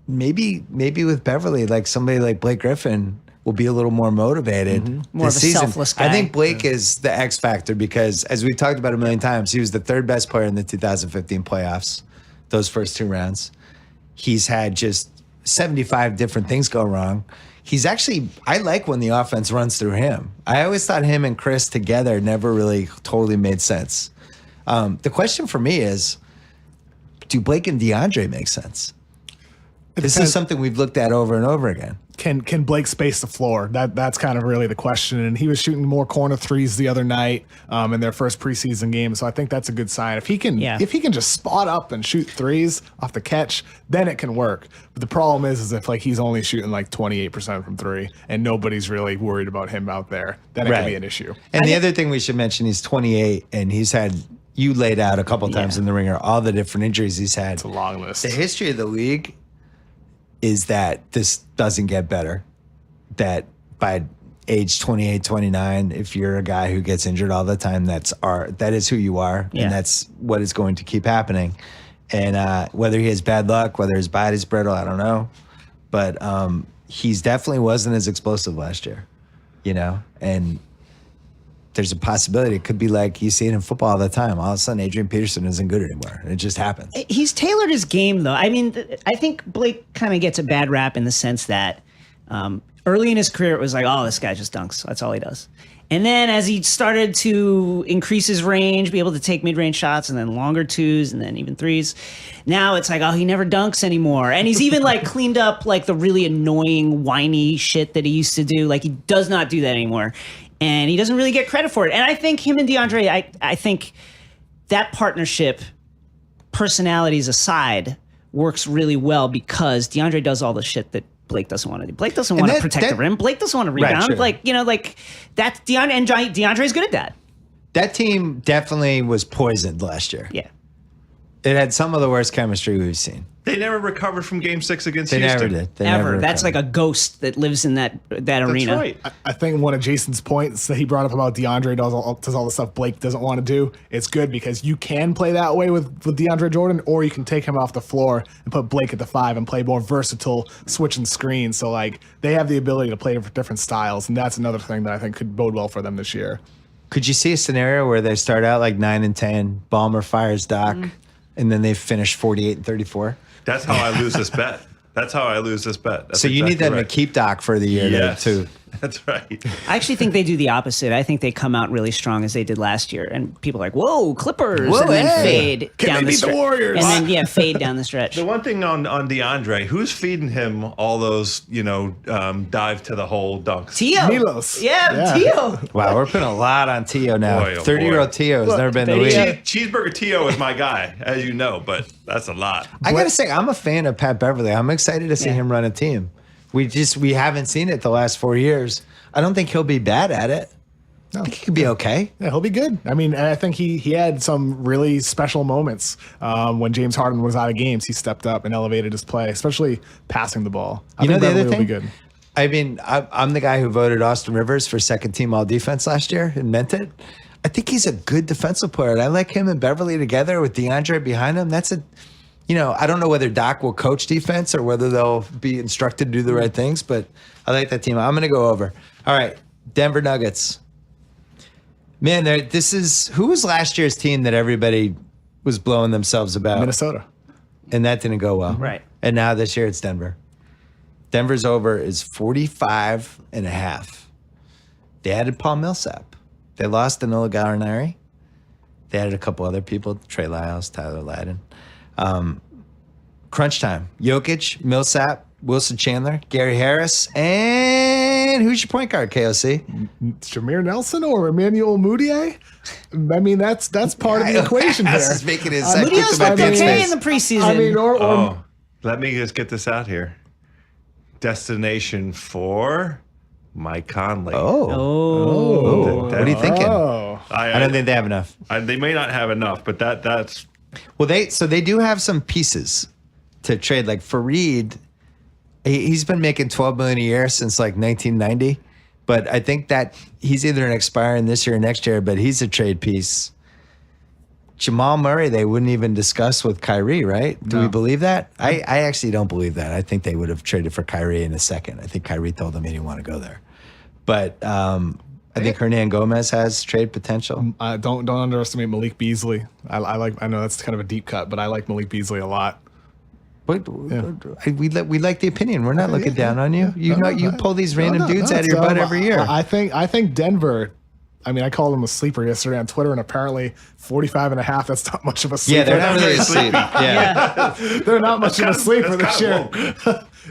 Maybe with Beverly, like somebody like Blake Griffin will be a little more motivated More this of a season. selfless guy. I think Blake is the X factor because, as we talked about a million times, he was the third best player in the 2015 playoffs, those first 2 rounds. He's had just 75 different things go wrong. I like when the offense runs through him. I always thought him and Chris together never really totally made sense. The question for me is, do Blake and DeAndre make sense? This is something we've looked at over and over again. Can Blake space the floor? That's kind of really the question. And he was shooting more corner threes the other night in their first preseason game. So I think that's a good sign. If he can just spot up and shoot threes off the catch, then it can work. But the problem is if like he's only shooting like 28% from 3 and nobody's really worried about him out there, then it can be an issue. And the other thing we should mention, he's 28 and he's had, you laid out a couple times in The Ringer, all the different injuries he's had. It's a long list. The history of the league is that this doesn't get better. That by age 28, 29, if you're a guy who gets injured all the time, that is who you are, and that's what is going to keep happening. And whether he has bad luck, whether his body's brittle, I don't know. But he's definitely wasn't as explosive last year, and there's a possibility it could be like you see it in football all the time. All of a sudden, Adrian Peterson isn't good anymore. It just happens. He's tailored his game, though. I mean, I think Blake kind of gets a bad rap in the sense that early in his career, it was like, oh, this guy just dunks. That's all he does. And then as he started to increase his range, be able to take mid-range shots and then longer 2s and then even 3s, now it's like, oh, he never dunks anymore. And he's even like cleaned up like the really annoying, whiny shit that he used to do. Like he does not do that anymore. And he doesn't really get credit for it. And I think him and DeAndre, I think that partnership, personalities aside, works really well because DeAndre does all the shit that Blake doesn't want to do. Blake doesn't want to protect the rim. Blake doesn't want to rebound. Right, sure. That's DeAndre, and DeAndre's good at that. That team definitely was poisoned last year. Yeah. It had some of the worst chemistry we've seen. They never recovered from Game 6 against They Houston. never did. They Ever. never That's recovered. like a ghost that lives in that arena. That's right. I think one of Jason's points that he brought up about DeAndre does all the stuff Blake doesn't want to do. It's good because you can play that way with DeAndre Jordan, or you can take him off the floor and put Blake at the 5 and play more versatile switching screens. So like they have the ability to play different styles, and that's another thing that I think could bode well for them this year. Could you see a scenario where they start out like 9-10, Ballmer fires Doc, and then they finish 48-34? That's how I lose this bet. That's So you need them to keep Doc for the year too. That's right. I actually think they do the opposite. I think they come out really strong as they did last year, and people are like, "Whoa, Clippers!" Whoa, and then hey. fade Can down they the beat the stretch, Warriors? and then fade down the stretch. The one thing on DeAndre, who's feeding him all those, dive to the hole dunks? Tio, Milos. yeah. Tio. Wow, we're putting a lot on Tio now. Boy, oh 30-year-old Tio has never been in the Tio. league. Cheeseburger Tio is my guy, as you know, but that's a lot. I gotta say, I'm a fan of Pat Beverly. I'm excited to see him run a team. We haven't seen it the last 4 years. I don't think he'll be bad at it. I think he could be okay. Yeah, he'll be good. I mean, I think he had some really special moments when James Harden was out of games. He stepped up and elevated his play, especially passing the ball. I think the Beverly other will thing? be good. I mean, I'm the guy who voted Austin Rivers for second team all defense last year and meant it. I think he's a good defensive player. And I like him and Beverly together with DeAndre behind him. I don't know whether Doc will coach defense or whether they'll be instructed to do the right things, but I like that team. I'm going to go over. All right, Denver Nuggets. Man, who was last year's team that everybody was blowing themselves about? Minnesota. And that didn't go well. Right. And now this year it's Denver. Denver's over is 45.5. They added Paul Millsap. They lost Danilo Gallinari. They added a couple other people, Trey Lyles, Tyler Ladden. Crunch time. Jokic, Millsap, Wilson Chandler, Gary Harris, and who's your point guard, KOC? Jameer Nelson or Emmanuel Mudiay? I mean, that's part of the equation here. This is making his Mudiay's looked okay in the preseason. I mean, Let me just get this out here. Destination for Mike Conley. Oh. What are you thinking? Oh. I don't think they have enough. They may not have enough, but that's Well, they do have some pieces to trade. Like Fareed, he's been making $12 million a year since like 1990. But I think that he's either an expiring this year or next year, but he's a trade piece. Jamal Murray, they wouldn't even discuss with Kyrie, right? Do we believe that? I actually don't believe that. I think they would have traded for Kyrie in a second. I think Kyrie told them he didn't want to go there. But I think Hernan Gomez has trade potential. Don't underestimate Malik Beasley. I know that's kind of a deep cut, but I like Malik Beasley a lot. But we like the opinion. We're not looking down on you. You pull these random dudes out of your butt every year. I think Denver. I mean, I called them a sleeper yesterday on Twitter, and apparently 45.5. That's not much of a sleeper. Yeah, they're not really a sleeper. Yeah. They're not much of a sleeper this year.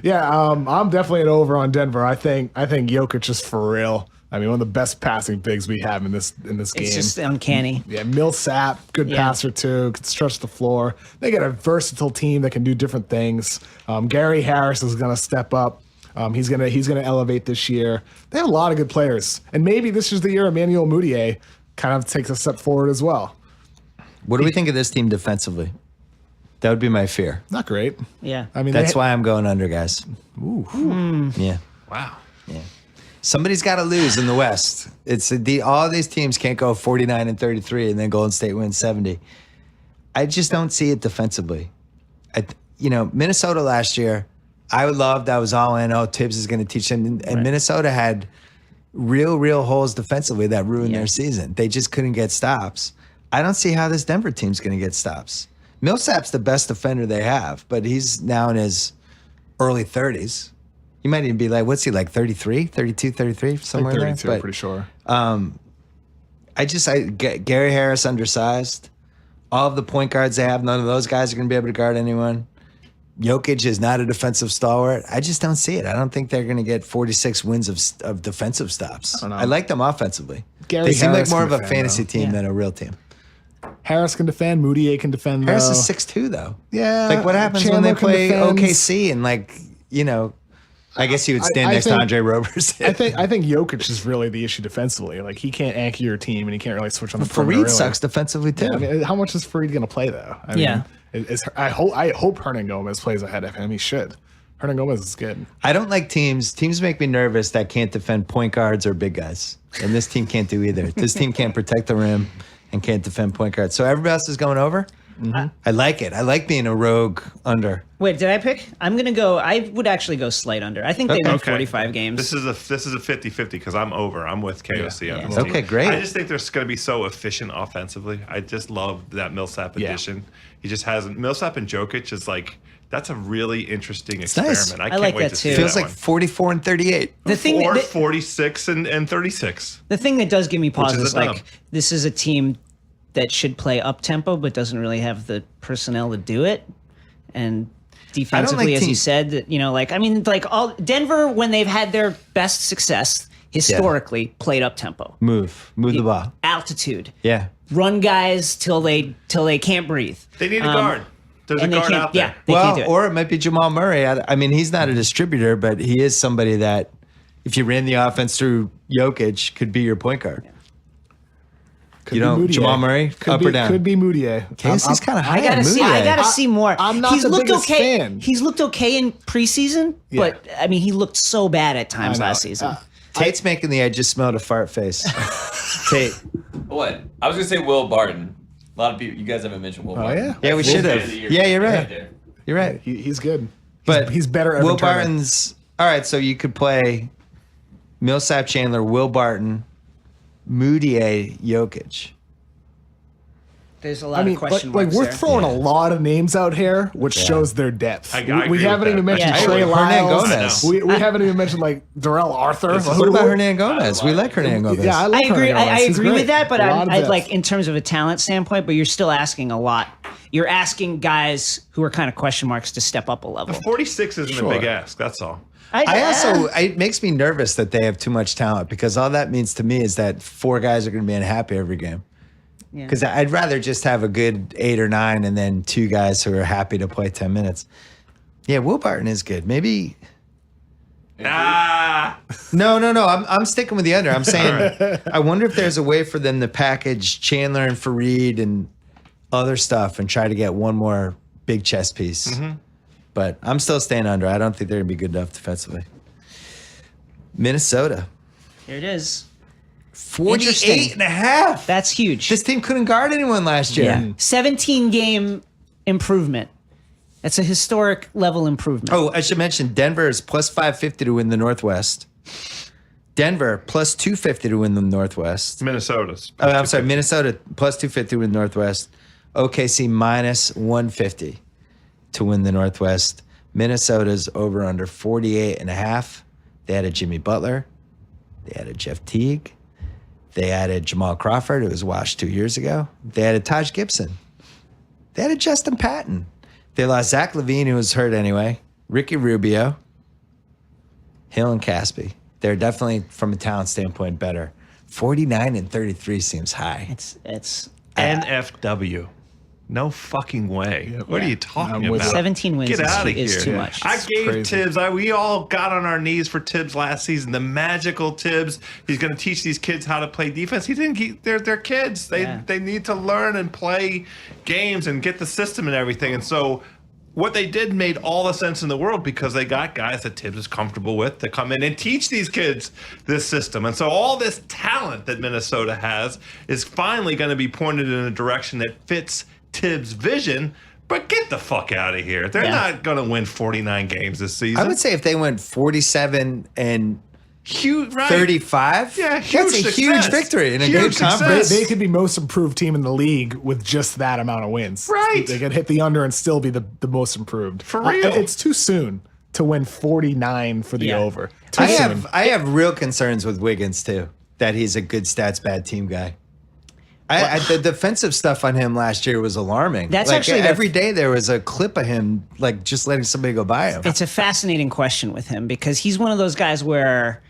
Yeah, I'm definitely an over on Denver. I think Jokic is for real. I mean, one of the best passing bigs we have in this game. It's just uncanny. Yeah, Millsap, good passer too, can stretch the floor. They got a versatile team that can do different things. Gary Harris is going to step up. He's gonna elevate this year. They have a lot of good players, and maybe this is the year Emmanuel Mudiay kind of takes a step forward as well. What do we think of this team defensively? That would be my fear. Not great. Yeah. I mean, That's why I'm going under, guys. Ooh. Yeah. Wow. Yeah. Somebody's got to lose in the West. It's all these teams can't go 49-33 and then Golden State wins 70. I just don't see it defensively. Minnesota last year, I loved. I was all in. Oh, Tibbs is going to teach them. And Minnesota had real holes defensively that ruined their season. They just couldn't get stops. I don't see how this Denver team's going to get stops. Millsap's the best defender they have, but he's now in his early 30s. He might even be like, what's he, like 33, 32, 33, somewhere like 32, in there? I'm pretty sure. Gary Harris undersized. All of the point guards they have, none of those guys are going to be able to guard anyone. Jokic is not a defensive stalwart. I just don't see it. I don't think they're going to get 46 wins of defensive stops. I like them offensively. They seem like more of a fantasy team than a real team. Harris can defend. Moutier can defend. Harris is 6'2", though. Yeah. Like, what happens when they play OKC and, I guess he would stand next to Andre Roberson. I think Jokic is really the issue defensively. Like, he can't anchor your team, and he can't really switch on the perimeter. Fareed sucks defensively too. Yeah, I mean, how much is Fareed going to play though? I mean, I hope Hernan Gomez plays ahead of him. He should. Hernan Gomez is good. I don't like teams. Teams make me nervous that can't defend point guards or big guys, and this team can't do either. This team can't protect the rim and can't defend point guards. So everybody else is going over. Mm-hmm. I like it. I like being a rogue under. Wait, did I pick? I'm going to go. I would actually go slight under. I think they win 45 games. This is a 50-50 because I'm over. I'm with KOC on this team. Okay, great. I just think they're going to be so efficient offensively. I just love that Millsap addition. He just hasn't. Millsap and Jokic is like, that's a really interesting experiment. Nice. I can't like wait that to too. see Feels that like one. 44 and 38. The thing or that 46 and 36. the thing that does give me pause is is a dub. like this is a team that should play up tempo but doesn't really have the personnel to do it. And defensively, as you said, that all Denver when they've had their best success historically played up tempo. Move the ball. Altitude. Yeah. Run guys till they can't breathe. They need a guard. There's a and they guard can't- out there. yeah. They can't do it. Or it might be Jamal Murray. I mean, he's not a distributor, but he is somebody that, if you ran the offense through Jokic, could be your point guard. Jamal Murray, up or down? Could be Moutier. Casey's kind of high. I gotta see more. I'm not He's the looked biggest okay. fan. He's looked okay in preseason, but I mean, he looked so bad at times I know. last season. Tate's making the I just smelled a fart face. Tate. What? I was gonna say Will Barton. A lot of people, you guys haven't mentioned Will Barton. yeah? Yeah, we should have. Yeah, you're right. There. You're right. He's good. But he's better. Will Evan Turner. Barton's all right. So you could play Millsap, Chandler, Will Barton, Moutier, Jokic. There's a lot of question like marks we're there. throwing a lot of names out here, which shows their depth. I we agree haven't with even that. mentioned Yeah. Trey Hernan Lyles. Gomez. We haven't even mentioned like Darrell Arthur. What about Hernan Gomez? We like Hernan Gomez. Yeah, I I love agree. Hernan Gomez. I He's agree great. with that, but A lot of I depth. like in terms of a talent standpoint. But you're still asking a lot. You're asking guys who are kind of question marks to step up a level. 46 isn't a big ask. That's all. It makes me nervous that they have too much talent, because all that means to me is that 4 guys are going to be unhappy every game. Because I'd rather just have a good 8 or 9 and then 2 guys who are happy to play 10 minutes. Yeah, Will Barton is good. Maybe. No. I'm sticking with the under. I'm saying I wonder if there's a way for them to package Chandler and Fareed and other stuff and try to get one more big chess piece. But I'm still staying under. I don't think they're going to be good enough defensively. Minnesota. Here it is. 48.5. That's huge. This team couldn't guard anyone last year. Yeah. 17 game improvement. That's a historic level improvement. Oh, I should mention Denver is plus 550 to win the Northwest. Denver plus 250 to win the Northwest. Minnesota's. Oh, I'm sorry. Minnesota plus 250 to win the Northwest. OKC minus 150 to win the Northwest. Minnesota's over under 48.5. They added Jimmy Butler. They added Jeff Teague. They added Jamal Crawford, who was washed 2 years ago. They added Taj Gibson. They added Justin Patton. They lost Zach LaVine, who was hurt anyway. Ricky Rubio. Hill and Caspi. They're definitely, from a talent standpoint, better. 49-33 seems high. It's NFW. No fucking way. What are you talking about? 17 wins Get out of is here. too much. I gave crazy. Tibbs, we all got on our knees for Tibbs last season. The magical Tibbs. He's going to teach these kids how to play defense. He didn't. They're kids. They need to learn and play games and get the system and everything. And so what they did made all the sense in the world because they got guys that Tibbs is comfortable with to come in and teach these kids this system. And so all this talent that Minnesota has is finally going to be pointed in a direction that fits Tibbs' vision. But get the fuck out of here. They're not going to win 49 games this season. I would say if they went 47 and huge, right? 35, Yeah, huge that's a success. huge victory in a Huge good success. conference. They could be most improved team in the league with just that amount of wins. Right. They could hit the under and still be the most improved. For real. It's too soon to win 49 for the Yeah. over. Too I soon. have real concerns with Wiggins too, that he's a good stats bad team guy. The defensive stuff on him last year was alarming. That's like, actually every day there was a clip of him like just letting somebody go by him. It's a fascinating question with him because he's one of those guys where,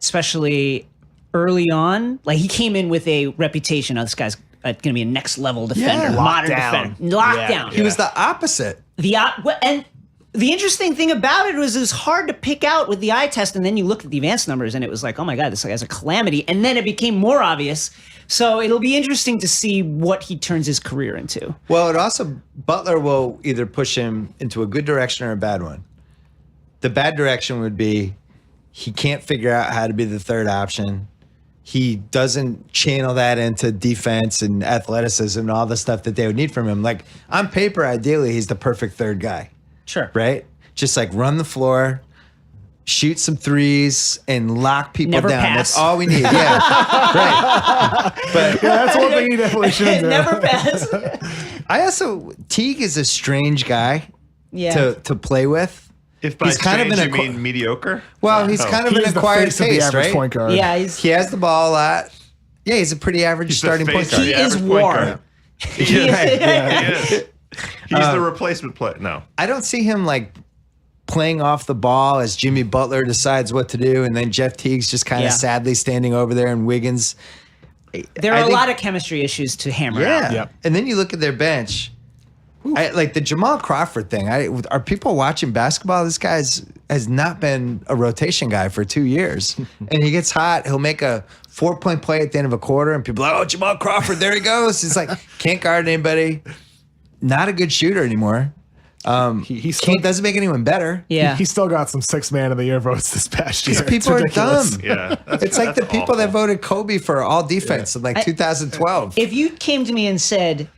especially early on, like he came in with a reputation of this guy's going to be a next level defender, Yeah. modern Lockdown. defender, lockdown. He was the opposite. And the interesting thing about it was hard to pick out with the eye test, and then you look at the advanced numbers, and it was like, oh my god, this guy's a calamity. And then it became more obvious. So it'll be interesting to see what he turns his career into. Well, it also Butler will either push him into a good direction or a bad one. The bad direction would be he can't figure out how to be the third option. He doesn't channel that into defense and athleticism and all the stuff that they would need from him. Like on paper, ideally, he's the perfect third guy, Sure. right? Just like run the floor, shoot some threes, and lock people Never down. pass. That's all we need. Yeah, right. But Yeah, that's one thing he definitely should do. Never pass. I also Teague is a strange guy Yeah. to play with. If by He's kind of strange an you acqu- mean mediocre? Well, he's kind of He an is the acquired face of the taste, average right? point guard. Yeah, he's He has the ball a lot. Yeah, he's a pretty average He's the starting point face of guard. He the is average point warm. guard. he is- He is. He's the replacement player. No. I don't see him like playing off the ball as Jimmy Butler decides what to do, and then Jeff Teague's just kind of Yeah. sadly standing over there, and Wiggins. There I are a think- lot of chemistry issues to hammer Yeah, out. Yep. and then you look at their bench. Like the Jamal Crawford thing. Are people watching basketball? This guy's has not been a rotation guy for 2 years, and he gets hot. He'll make a 4-point play at the end of a quarter, and people are like, "Oh, Jamal Crawford, there he goes." It's like can't guard anybody. Not a good shooter anymore. He still, Doesn't make anyone better. Yeah. he still got some 6 man of the year votes this past year. These people are It's ridiculous. dumb. Yeah. It's like the that's people that awful. voted Kobe for all defense in like 2012. If you came to me and said,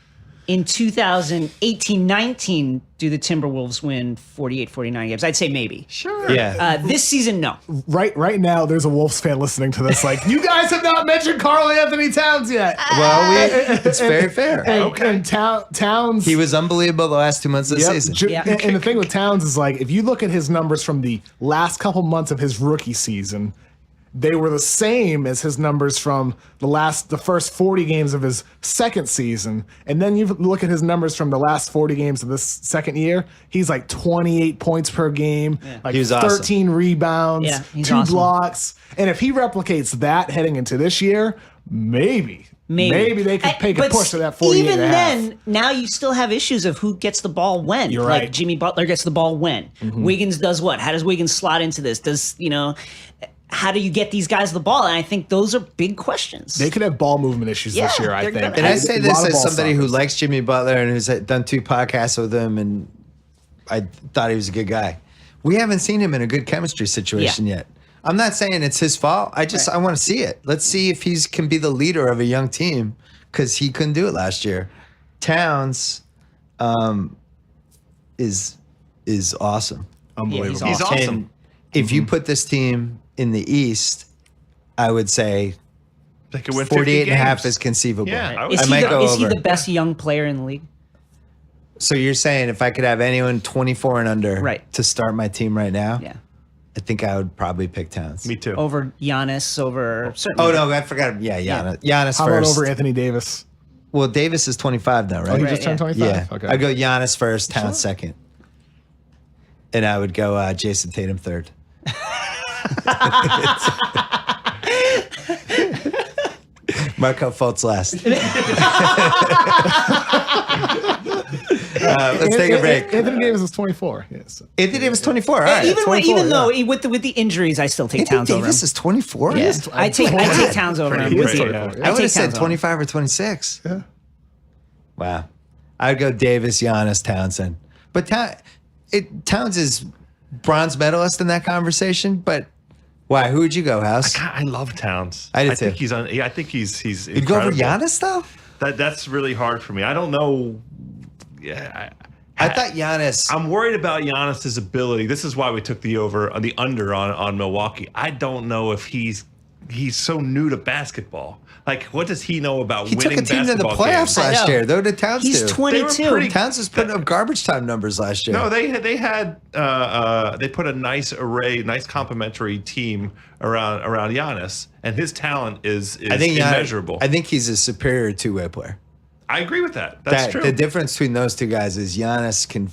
in 2018-19, do the Timberwolves win 48-49 games? I'd say maybe. Sure. Yeah. This season, no. Right now, there's a Wolves fan listening to this. Like, you guys have not mentioned Karl Anthony Towns yet. Well, it's very fair. And Towns. He was unbelievable the last 2 months of the Yep. season. Yeah. And the thing with Towns is like, if you look at his numbers from the last couple months of his rookie season, they were the same as his numbers from the first 40 games of his second season. And then you look at his numbers from the last 40 games of this second year, he's like 28 points per game, like He was 13 rebounds, Yeah, he's 2 awesome. blocks. And if he replicates that heading into this year, maybe they could take a But push to that 48 even and a half. then, now you still have issues of who gets the ball when. You're like right. Jimmy Butler gets the ball when. Wiggins does what? How does Wiggins slot into this? how do you get these guys the ball? And I think those are big questions. They could have ball movement issues this Yeah, year, I they're think. gonna- And I say A this lot of as ball somebody who stoppers. likes Jimmy Butler and who's done 2 podcasts with him, and I thought he was a good guy. We haven't seen him in a good chemistry situation yet. I'm not saying it's his fault. I want to see it. Let's see if he can be the leader of a young team, because he couldn't do it last year. Towns is awesome. Unbelievable. He's awesome. And if you put this team in the East, I would say They could win 50 48 and a half games. is conceivable. Yeah, Is, I he might the, go is he over. the best young player in the league? So you're saying if I could have anyone 24 and under Right. to start my team right now, Yeah. I think I would probably pick Towns. Me too. Over Giannis, over certainly. Oh no, I forgot. Yeah, Giannis. Giannis How about first. over Anthony Davis? Well, Davis is 25 now, right? Oh, he Right, just turned yeah. 25? Yeah. Okay. I'd go Giannis first, Towns second. And I would go Jason Tatum third. Marco Fultz last. Let's take a break. Anthony Davis is 24. Yes. Anthony Davis 24. All right. even 24, even though yeah. with the injuries, I still take Anthony Towns over him. Davis is 24. Yeah. I take Towns over him. Pretty with you. great, yeah. I would take have said Towns over him. 25 or 26. Yeah. Wow. I'd go Davis, Giannis, Townsend. But Towns is bronze medalist in that conversation. But why? Who would you go, House? I love Towns. I do think too. I think he's You'd go over incredible. Giannis, though? That's really hard for me. I don't know. Yeah, I thought Giannis. I'm worried about Giannis's ability. This is why we took the under on Milwaukee. I don't know if he's so new to basketball. Like, what does he know about He took winning a team to the basketball playoffs games? last know. year. Though did Towns He's do? 22. pretty- Towns was putting up garbage time numbers last year. No, they had they put a nice complementary team around Giannis, and his talent is immeasurable. I think he's a superior two-way player. I agree with that. That's true. The difference between those two guys is Giannis can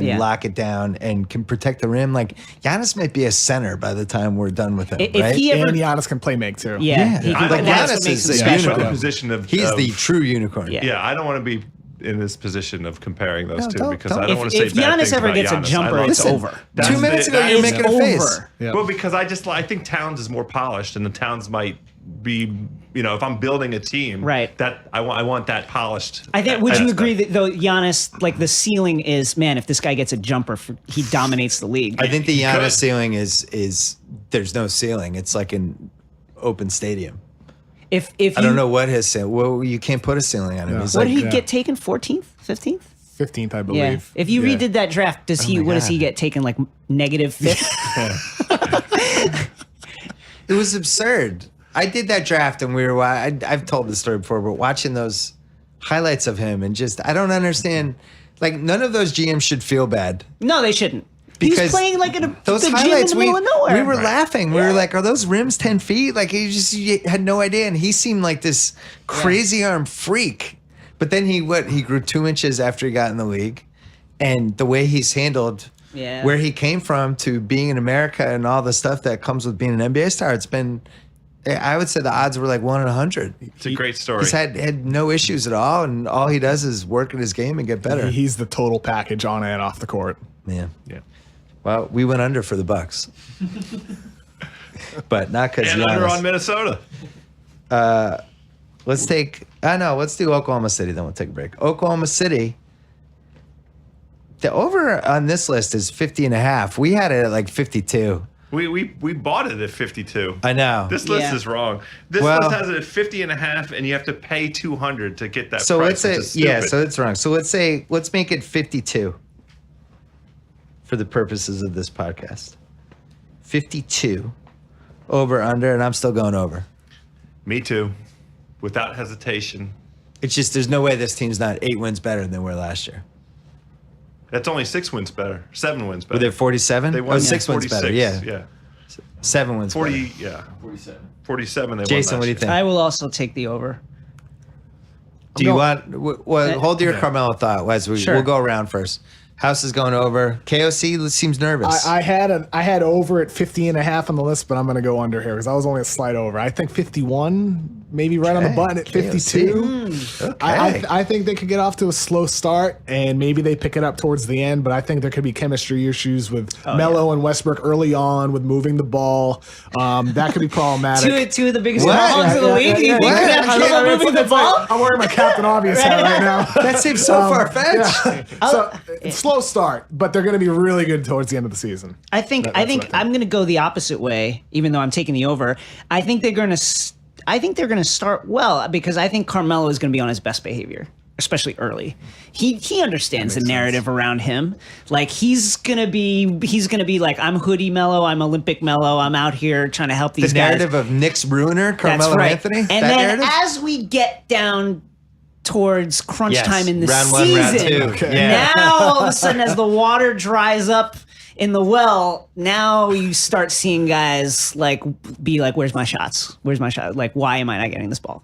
Yeah. lock it down and can protect the rim. Like Giannis might be a center by the time we're done with him, If right? he ever, And Giannis can play make too. yeah, he Yeah. can, Like that's Giannis what makes is him a special. unicorn. the position of He's of- the true unicorn. Yeah. Yeah, I don't want to be in this position of comparing those No, two don't- because don't. I don't want to say If bad Giannis things ever about gets a Giannis. jumper, I love it's him. over. That's 2 minutes the- ago, you're that's- making a face. over. Yeah. Well, because I think Towns is more polished, and the Towns might be, if I'm building a team, Right. That I want that polished. I think. Would you aspect. agree that though Giannis, like the ceiling is, man, if this guy gets a jumper, he dominates the league. I think the Giannis could. ceiling is there's no ceiling. It's like an open stadium. If I don't know what his ceiling. Well, you can't put a ceiling on him. Yeah. He's What like, did he yeah. get taken? 14th, 15th? 15th, I Yeah. believe. If you Yeah. redid that draft, does he? my What does he God. get taken? Like negative fifth? it was absurd. I did that draft and I've told this story before, but watching those highlights of him and just, I don't understand. Like none of those GMs should feel bad. No, they shouldn't. Because He's playing like in Those the gym in highlights, the middle of nowhere. we were laughing. We were like, are those rims 10 feet? Like he had no idea. And he seemed like this crazy arm freak. But then he grew 2 inches after he got in the league. And the way he's handled Yeah. where he came from to being in America and all the stuff that comes with being an NBA star, it's been, I would say the odds were like 1 in 100. It's a great story. He's had no issues at all. And all he does is work at his game and get better. He's the total package on and off the court. Yeah. Yeah. Well, we went under for the Bucks. But not because And under on Minnesota. Let's do Oklahoma City, then we'll take a break. Oklahoma City, the over on this list is 50.5. We had it at like 52. We bought it at 52. I know. This list Yeah. is wrong. This Well- list has it at 50.5, and you have to pay 200 to get that So price. let's which say, is yeah, stupid. so it's wrong. So let's make it 52 for the purposes of this podcast. 52 over, under, and I'm still going over. Me too, without hesitation. It's just, there's no way this team's not 8 wins better than they were last year. That's only 6 wins better, 7 wins better. Were they 47? They won 6 wins 46, better, yeah. yeah. 7 wins 40, better. yeah. 47. 47 they Jason, won what do you last think? I will also take the over. Do you want? Well, hold your Yeah. Carmelo thought, Wes. Sure. We'll go around first. House is going over. KOC seems nervous. I had over at 50.5 on the list, but I'm going to go under here because I was only a slight over. I think 51, maybe right on the button at 52. Okay. I think they could get off to a slow start and maybe they pick it up towards the end, but I think there could be chemistry issues with Melo and Westbrook early on with moving the ball. That could be problematic. Two of the biggest What? dogs of the league. You think What? they have trouble moving the ball? I'm wearing my Captain Obvious hat right now. That seems so far-fetched. So slow start, but they're going to be really good towards the end of the season. I think I'm going to go the opposite way, even though I'm taking the over. I think they're going to start well because I think Carmelo is going to be on his best behavior, especially early. He understands the narrative around him. Like he's going to be like, I'm hoodie Melo, I'm Olympic Melo, I'm out here trying to help these The guys. narrative of Knicks ruiner, That's Carmelo right. Anthony. And that then narrative? as we get down towards crunch Yes. time in the Round season, one, round two. Okay. Yeah. now all of a sudden as the water dries up in the well, now you start seeing guys be like, where's my shots? Where's my shot? Like, why am I not getting this ball?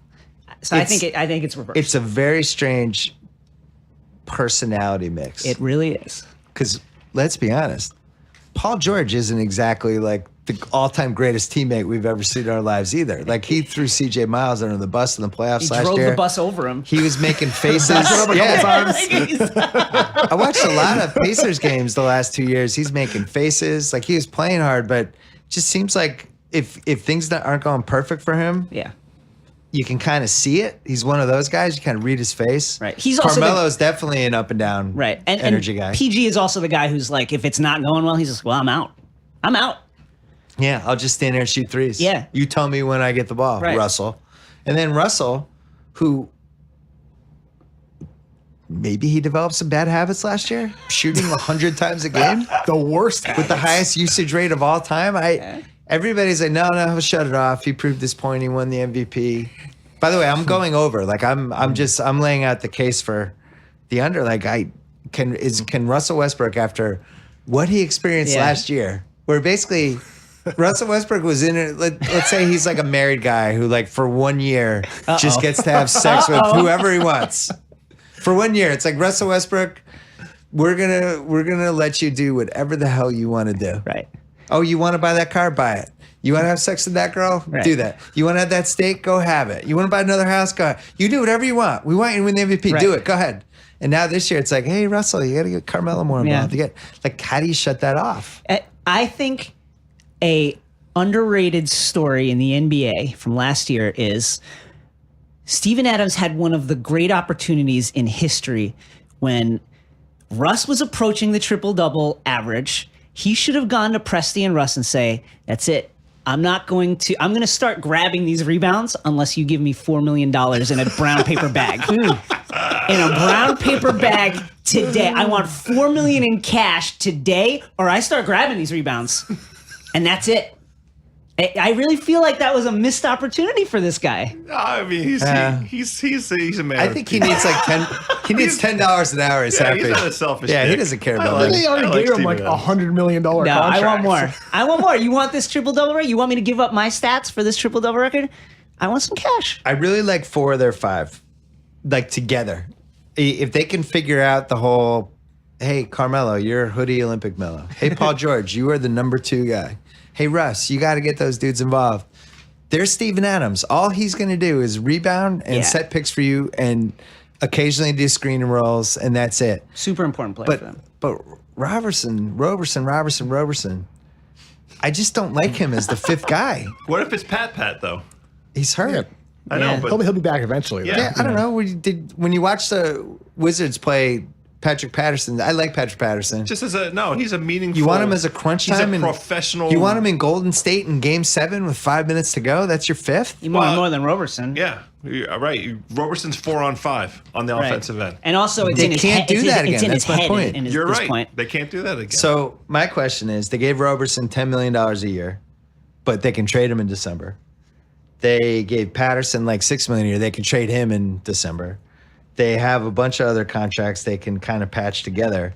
So I think it's reversed. It's a very strange personality mix. It really is. Because let's be honest, Paul George isn't exactly like the all-time greatest teammate we've ever seen in our lives either. Like he threw CJ Miles under the bus in the playoffs He last drove year. the bus over him. He was making faces. I watched a lot of Pacers games the last 2 years. He's making faces. Like he was playing hard, but it just seems like if things aren't going perfect for him, Yeah. you can kind of see it. He's one of those guys. You kind of read his face. Right. He's also Carmelo's definitely an up and down energy guy. PG is also the guy who's like, if it's not going well, he's just, well, I'm out. I'm out. Yeah, I'll just stand there and shoot threes. Yeah. You tell me when I get the ball, Right. Russell. And then Russell, who maybe he developed some bad habits last year, shooting 100 times a game The worst with the highest usage rate of all time. Everybody's like, no, he'll shut it off. He proved his point. He won the MVP. By the way, I'm going over. Like I'm laying out the case for the under. Like can Russell Westbrook, after what he experienced last year, where basically Russell Westbrook was in it. Let's say he's like a married guy who, like, for 1 year just gets to have sex with whoever he wants. For 1 year, it's like, Russell Westbrook, we're gonna let you do whatever the hell you want to do. Right. Oh, you want to buy that car? Buy it. You want to have sex with that girl? Right. Do that. You want to have that steak? Go have it. You want to buy another house? Go ahead. You do whatever you want. We want you to win the MVP. Right. Do it. Go ahead. And now this year, it's like, hey, Russell, you got to get Carmelo more involved. You how do you shut that off? I think a underrated story in the NBA from last year is Steven Adams had one of the great opportunities in history when Russ was approaching the triple-double average. He should have gone to Presti and Russ and say, that's it. I'm going to start grabbing these rebounds unless you give me $4 million in a brown paper bag. In a brown paper bag today. I want $4 million in cash today, or I start grabbing these rebounds. And that's it. I really feel like that was a missed opportunity for this guy. I mean, he's a man. I think he needs like $10 an hour. He's happy. He's not a selfish Yeah, he dick. doesn't care I about like- money. They already I like gave him Steven like Adams. $100 million No, contract. I want more. I want more. You want this triple-double record? You want me to give up my stats for this triple-double record? I want some cash. I really like 4 of their 5, like, together. If they can figure out the whole, hey, Carmelo, you're hoodie Olympic Melo. Hey, Paul George, you are the number 2 guy. Hey, Russ, you got to get those dudes involved. There's Steven Adams. All he's going to do is rebound and set picks for you and occasionally do screen and rolls, and that's it. Super important player for them. But Roberson, I just don't like him as the 5th guy. What if it's Pat though? He's hurt. I know, Yeah. but He'll be back eventually. though. Yeah. Yeah, I don't know. When you watch the Wizards play Patrick Patterson, I like Patrick Patterson. just as he's a meaningful. You want him as a crunch time? He's a and professional. You want him in Golden State in Game 7 with 5 minutes to go? That's your 5th? You want Well, more than Roberson. Yeah, right. Roberson's 4-on-5 on the Right. offensive end. And also, it's They in his can't head. do It's that it's again. in his That's my head. point. You're this right. point. They can't do that again. So my question is, they gave Roberson $10 million a year, but they can trade him in December. They gave Patterson like $6 million a year. They can trade him in December. They have a bunch of other contracts they can kind of patch together.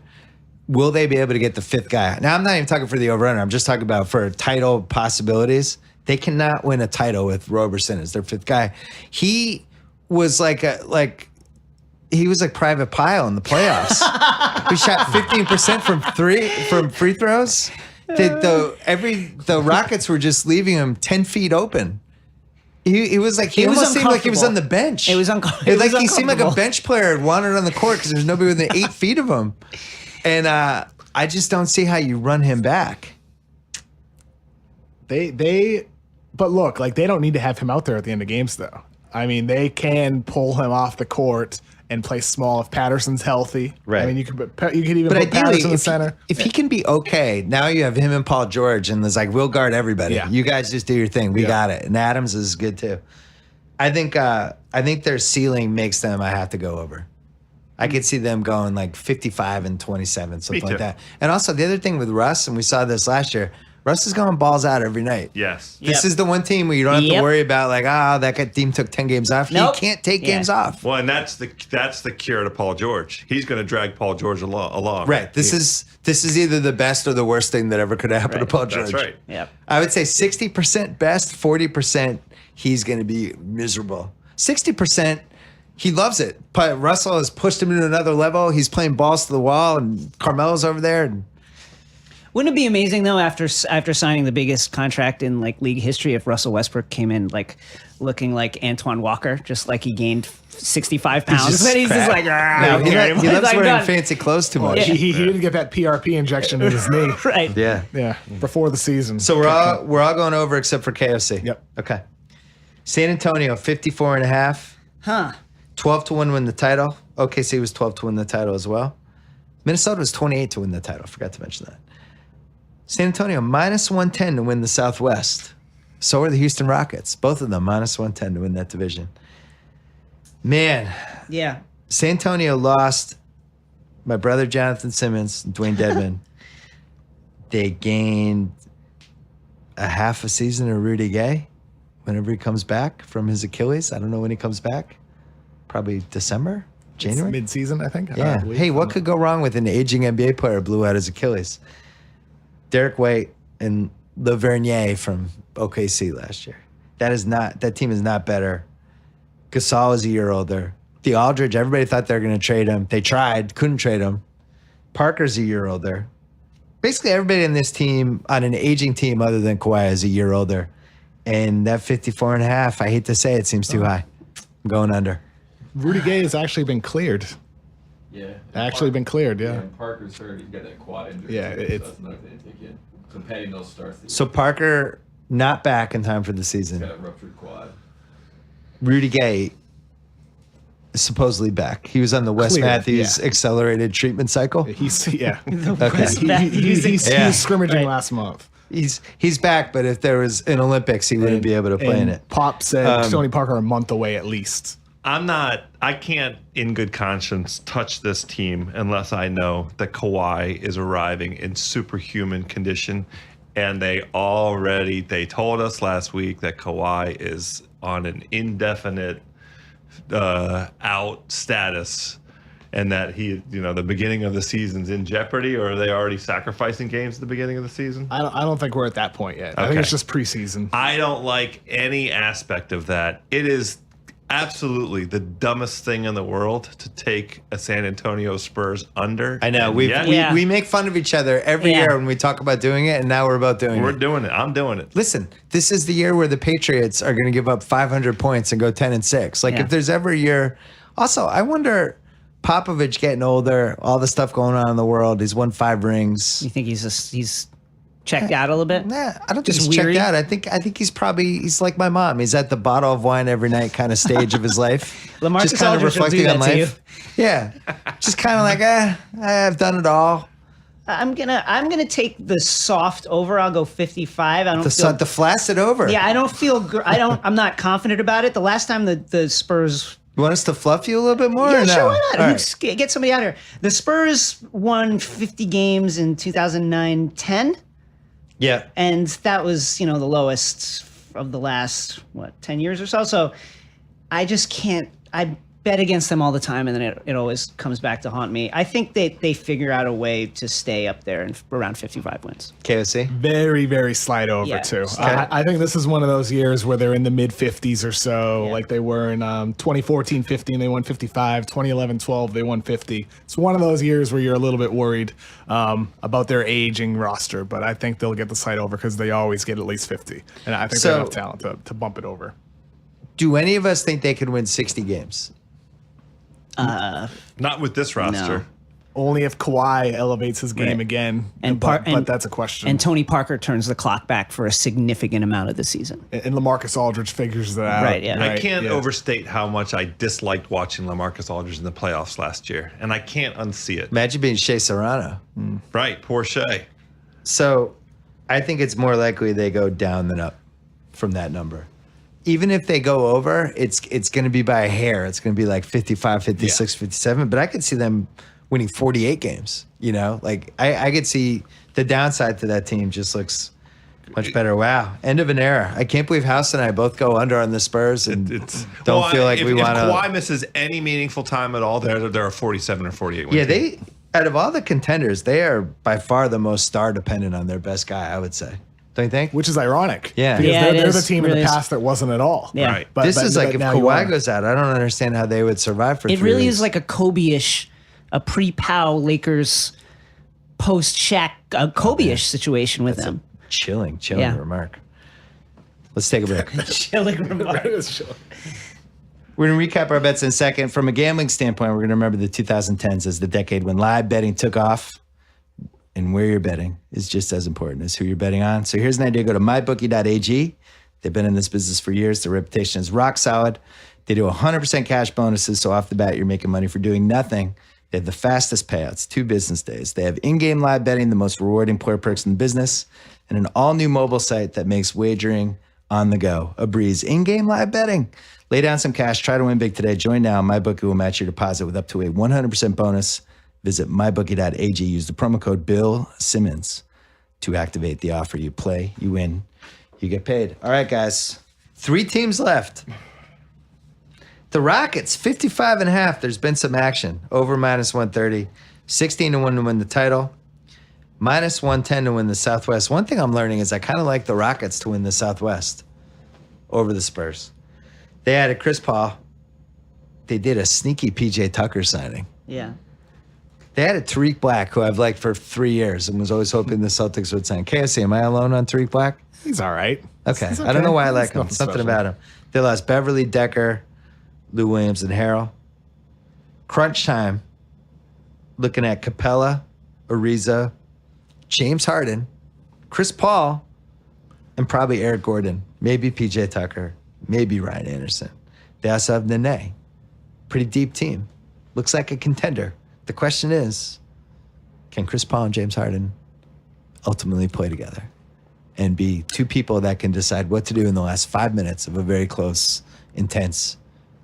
Will they be able to get the 5th guy? Now, I'm not even talking for the over-under. I'm just talking about for title possibilities. They cannot win a title with Roberson as their 5th guy. He was he was like Private Pile in the playoffs. We shot 15% from free throws. The Rockets were just leaving him 10 feet open. He was like he almost seemed like he was on the bench. It was uncomfortable. Like he seemed like a bench player had wandered on the court because there's nobody within 8 feet of him. And I just don't see how you run him back. But look, like they don't need to have him out there at the end of games though. I mean, they can pull him off the court and play small if Patterson's healthy. Right. I mean, you could even put Patterson in the center. If he can be okay, now you have him and Paul George, and there's like we'll guard everybody. Yeah. You guys just do your thing. We got it. And Adams is good too. I think their ceiling makes them. I have to go over. I could see them going like 55 and 27, something like that. And also the other thing with Russ, and we saw this last year. Russ is going balls out every night. Yes. This is the one team where you don't have to worry about like, that team took 10 games off. Nope. He can't take games off. Well, and that's the cure to Paul George. He's going to drag Paul George along. Right. This is either the best or the worst thing that ever could happen to Paul George. That's right. Yep. I would say 60% best, 40% he's going to be miserable. 60% he loves it. But Russell has pushed him to another level. He's playing balls to the wall, and Carmelo's over there. And Wouldn't it be amazing though after signing the biggest contract in like league history if Russell Westbrook came in like looking like Antoine Walker, just like he gained 65 pounds, but he's just like he loves wearing fancy clothes too much. He didn't get that PRP injection in his knee. right. Yeah, before the season. So we're all going over except for KOC. Yep. Okay. San Antonio 54.5. Huh. 12 to win the title. OKC was 12 to win the title as well. Minnesota was 28 to win the title. Forgot to mention that. San Antonio minus 110 to win the Southwest. So are the Houston Rockets. Both of them minus 110 to win that division. Man, Yeah. San Antonio lost my brother Jonathan Simmons and Dwayne Dedman. They gained a half a season of Rudy Gay whenever he comes back from his Achilles. I don't know when he comes back. Probably December, January? Mid-season, I think. Yeah. Hey, what could go wrong with an aging NBA player who blew out his Achilles? Derek White and Lavernier from OKC last year. That team is not better. Gasol is a year older. The Aldridge, everybody thought they were going to trade him. They tried, couldn't trade him. Parker's a year older. Basically, everybody in this team, on an aging team other than Kawhi, is a year older. And that 54.5, I hate to say it, seems too high. I'm going under. Rudy Gay has actually been cleared. Yeah. Been cleared, yeah. And Parker's hurt. He's got that quad injury. Yeah, too, so it's- that's another thing to take in. So Patty Mills starts. So Parker not back in time for the He's season. got a ruptured quad. Rudy Gay is supposedly back. He was on the Wes Cleared, Matthews yeah. accelerated treatment cycle. He's Okay. he's Yeah. scrimmaging last month. He's back, but if there was an Olympics, he wouldn't be able to play in it. Pop said Tony Parker a month away at least. I can't in good conscience touch this team unless I know that Kawhi is arriving in superhuman condition. And they told us last week that Kawhi is on an indefinite out status and that the beginning of the season's in jeopardy, or are they already sacrificing games at the beginning of the season? I don't think we're at that point yet. I think it's just preseason. I don't like any aspect of that. It is absolutely the dumbest thing in the world to take a San Antonio Spurs under. I know. And We yet make fun of each other every year when we talk about doing it, and now we're about doing we're it. doing it. I'm doing it. Listen, this is the year where the Patriots are going to give up 500 points and go 10-6. Like, if there's ever a year. Also, I wonder, Popovich getting older, all the stuff going on in the world. He's won 5 rings. You think he's checked out a little bit? Nah, I don't think Just he's weary? checked out. I think he's like my mom. He's at the bottle of wine every night kind of stage of his life. LaMarcus just kind of Aldridge will do reflecting on that to life. Yeah. Just kind of like, I've done it all. I'm gonna take the soft over. I'll go 55. I don't feel. The flaccid over. Yeah, I don't feel. I'm not confident about it. The last time the Spurs. You want us to fluff you a little bit more? Yeah, or no? sure. Why not? All right. Let's get somebody out here. The Spurs won 50 games in 2009-10. Yeah. And that was, the lowest of the last 10 years or so. So I just can't. bet against them all the time, and then it always comes back to haunt me. I think they figure out a way to stay up there and around 55 wins. KOC? Very, very slide over Yeah. too. Okay. I think this is one of those years where they're in the mid 50s or so, Yeah. like they were in 2014-15, they won 55. 2011-12, they won 50. It's one of those years where you're a little bit worried about their aging roster, but I think they'll get the slide over because they always get at least 50, and I think they have enough talent to bump it over. Do any of us think they can win 60 games? Not with this roster. No. Only if Kawhi elevates his game Right. again, And but and that's a question. And Tony Parker turns the clock back for a significant amount of the season. And LaMarcus Aldridge figures that out. Right, yeah. I can't yeah. overstate how much I disliked watching LaMarcus Aldridge in the playoffs last year, and I can't unsee it. Imagine being Shea Serrano. Right, poor Shea. So I think it's more likely they go down than up from that number. Even if they go over, it's going to be by a hair. It's going to be like 55, 56, 57. But I could see them winning 48 games. You know, like I could see the downside to that team just looks much better. Wow. End of an era. I can't believe House and I both go under on the Spurs and don't feel like we want to. If Kawhi misses any meaningful time at all, they're a 47 or 48 win Yeah, team. out of all the contenders, they are by far the most star dependent on their best guy, I would say. Don't you think? Which is ironic. Yeah. Because Yeah, it they're the is. team Really in the is. past that wasn't at all. Yeah. Right. This is like if now you Kawhi are. goes out, I don't understand how they would survive for 3 It really weeks. is like a Kobe-ish, a pre-Pow Lakers post-Shaq, a Kobe-ish situation with them. chilling Yeah. remark. Let's take a break. Chilling remark. We're going to recap our bets in a second. From a gambling standpoint, we're going to remember the 2010s as the decade when live betting took off. And where you're betting is just as important as who you're betting on. So here's an idea. Go to mybookie.ag. They've been in this business for years. Their reputation is rock solid. They do 100% cash bonuses. So off the bat, you're making money for doing nothing. They have the fastest payouts, 2 business days. They have in-game live betting, the most rewarding player perks in the business, and an all-new mobile site that makes wagering on the go a breeze. In-game live betting. Lay down some cash. Try to win big today. Join now. MyBookie will match your deposit with up to a 100% bonus. Visit mybookie.ag. Use the promo code Bill Simmons to activate the offer. You play, you win, you get paid. All right, guys. 3 teams left. The Rockets, 55.5. There's been some action. Over -130. 16-1 to win the title. -110 to win the Southwest. One thing I'm learning is I kind of like the Rockets to win the Southwest over the Spurs. They added Chris Paul. They did a sneaky PJ Tucker signing. Yeah. They added Tariq Black, who I've liked for 3 years and was always hoping the Celtics would sign. KSC, am I alone on Tariq Black? He's all right. Okay. He's I don't know why I like He's him. nothing Something special. about him. They lost Beverly, Decker, Lou Williams, and Harrell. Crunch time. Looking at Capella, Ariza, James Harden, Chris Paul, and probably Eric Gordon. Maybe PJ Tucker. Maybe Ryan Anderson. They also have Nene. Pretty deep team. Looks like a contender. The question is, can Chris Paul and James Harden ultimately play together and be 2 people that can decide what to do in the last 5 minutes of a very close, intense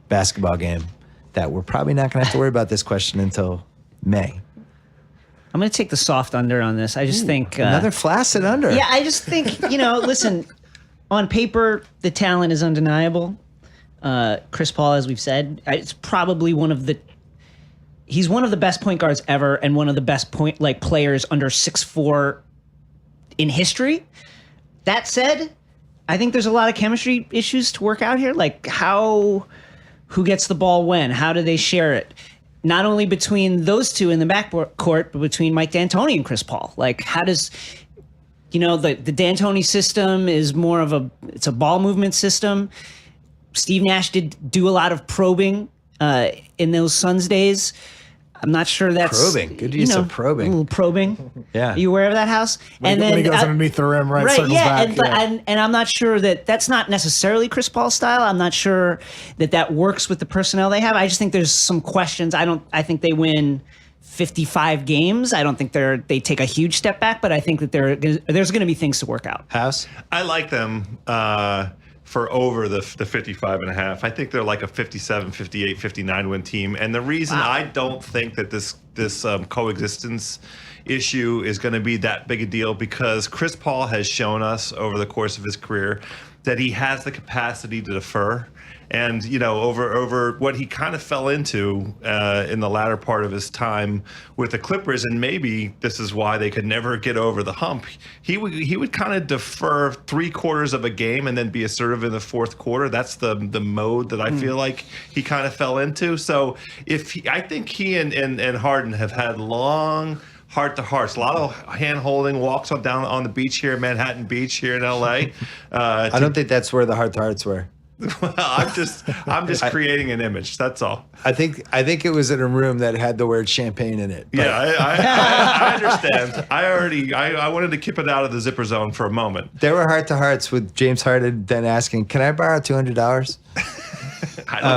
basketball game that we're probably not going to have to worry about this question until May. I'm going to take the soft under on this. I just think... Another flaccid under. Yeah, I just think, listen, on paper, the talent is undeniable. Chris Paul, as we've said, it's probably he's one of the best point guards ever and one of the best players under 6'4" in history. That said, I think there's a lot of chemistry issues to work out here. Like who gets the ball when? How do they share it? Not only between those two in the backcourt, but between Mike D'Antoni and Chris Paul. Like how does, the D'Antoni system is more of it's a ball movement system. Steve Nash did do a lot of probing in those Suns days. I'm not sure that's Probing. Good use of probing. A little probing. Yeah. Are you aware of that, House? When he goes underneath the rim, right? Circles Yeah, back. and I'm not sure that's not necessarily Chris Paul's style. I'm not sure that works with the personnel they have. I just think there's some questions. I think they win 55 games. I don't think they take a huge step back, but I think that there's going to be things to work out. House? I like them for over the 55.5. I think they're like a 57, 58, 59 win team. And the reason I don't think that this coexistence issue is going to be that big a deal because Chris Paul has shown us over the course of his career that he has the capacity to defer And over what he kind of fell into in the latter part of his time with the Clippers, and maybe this is why they could never get over the hump. He would kind of defer 3/4 of a game and then be assertive in the fourth quarter. That's the mode that I feel like he kind of fell into. So I think he and Harden have had long heart-to-hearts, a lot of hand-holding, walks down on the beach here, Manhattan Beach here in L.A. I don't think that's where the heart-to-hearts were. Well, I'm just creating an image. That's all. I think it was in a room that had the word champagne in it. But. Yeah, I understand. I wanted to keep it out of the zipper zone for a moment. There were heart-to-hearts with James Harden then asking, "Can I borrow $200?"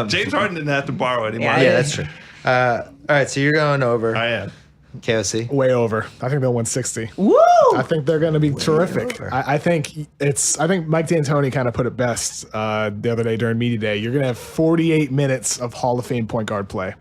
James Harden didn't have to borrow anymore. Yeah, that's true. All right, so you're going over. I am. KOC. Way over. I think they'll win 60. Woo! I think they're going to be terrific. I think Mike D'Antoni kind of put it best the other day during media day. You're going to have 48 minutes of Hall of Fame point guard play.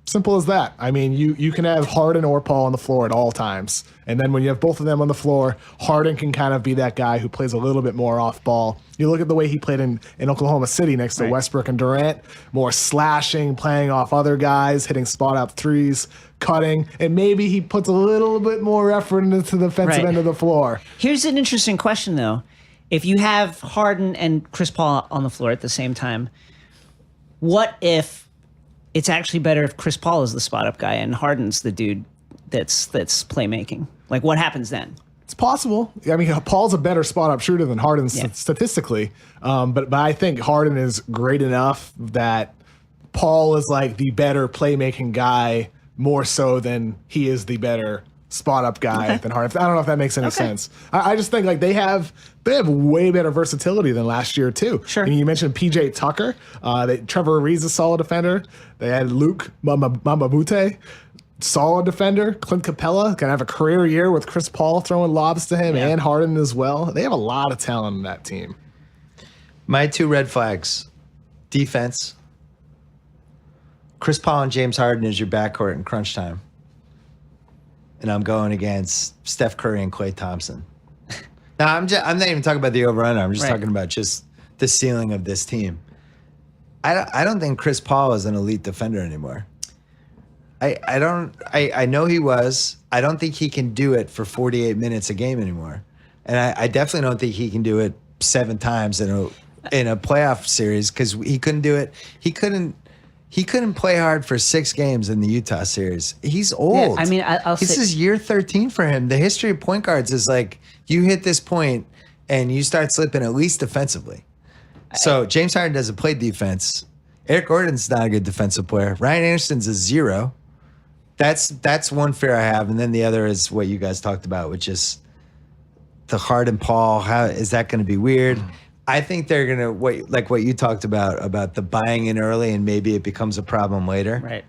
Simple as that. I mean, you can have Harden or Paul on the floor at all times. And then when you have both of them on the floor, Harden can kind of be that guy who plays a little bit more off ball. You look at the way he played in Oklahoma City next to Westbrook and Durant, more slashing, playing off other guys, hitting spot out threes, cutting, and maybe he puts a little bit more effort into the defensive end of the floor. Here's an interesting question, though. If you have Harden and Chris Paul on the floor at the same time, what if it's actually better if Chris Paul is the spot-up guy and Harden's the dude that's playmaking? Like, what happens then? It's possible. I mean, Paul's a better spot-up shooter than Harden statistically, but I think Harden is great enough that Paul is like the better playmaking guy more so than he is the better spot-up guy than Harden. I don't know if that makes any sense. I just think like they have way better versatility than last year too. Sure. I mean, you mentioned PJ Tucker. Trevor Ariza's a solid defender. They had Luke Mamabute, solid defender. Clint Capella gonna have a career year with Chris Paul throwing lobs to him and Harden as well. They have a lot of talent in that team. My two red flags: defense. Chris Paul and James Harden is your backcourt in crunch time. And I'm going against Steph Curry and Klay Thompson. Now, I'm not even talking about the over-under. I'm just talking about just the ceiling of this team. I don't think Chris Paul is an elite defender anymore. I know he was. I don't think he can do it for 48 minutes a game anymore. And I definitely don't think he can do it 7 times in a playoff series because he couldn't do it. He couldn't play hard for 6 games in the Utah series. He's old. Yeah, I mean, this is year 13 for him. The history of point guards is like you hit this point and you start slipping at least defensively. So James Harden doesn't play defense. Eric Gordon's not a good defensive player. Ryan Anderson's a 0. That's one fear I have. And then the other is what you guys talked about, which is the Harden Paul. How is that going to be weird? I think they're going to, like what you talked about the buying in early and maybe it becomes a problem later. Right.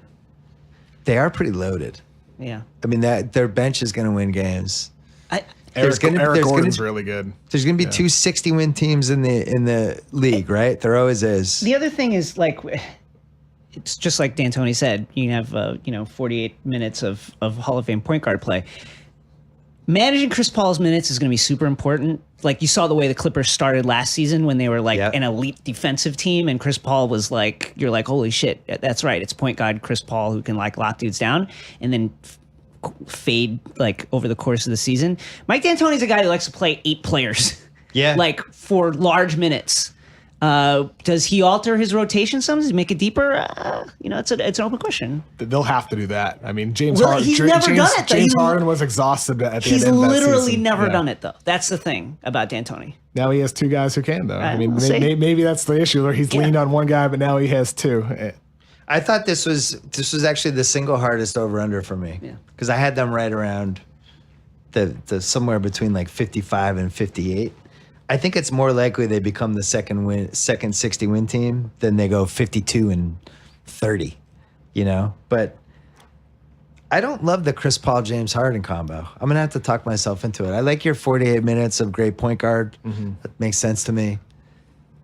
They are pretty loaded. Yeah. I mean, their bench is going to win games. Eric Gordon's really good. There's going to be 2 60-win teams in the league, right? There always is. The other thing is, like, it's just like D'Antoni said, you can have 48 minutes of Hall of Fame point guard play. Managing Chris Paul's minutes is going to be super important. Like, you saw the way the Clippers started last season when they were like an elite defensive team, and Chris Paul was like, you're like, holy shit, that's right. It's point guard Chris Paul who can like lock dudes down and then fade like over the course of the season. Mike D'Antoni's a guy who likes to play 8 players. Yeah. Like for large minutes. Does he alter his rotation some? Does he make it deeper? It's an open question. They'll have to do that. I mean, James Harden was exhausted at the end of that He's literally season. never done it, though. That's the thing about D'Antoni. Now he has 2 guys who can, though. I mean, we'll maybe that's the issue. Where he's leaned on one guy, but now he has 2. I thought this was actually the single hardest over-under for me. Yeah. Because I had them right around the somewhere between like 55 and 58. I think it's more likely they become the second 60-win team than they go 52 and 30, But I don't love the Chris Paul James Harden combo. I'm gonna have to talk myself into it. I like your 48 minutes of great point guard. That makes sense to me.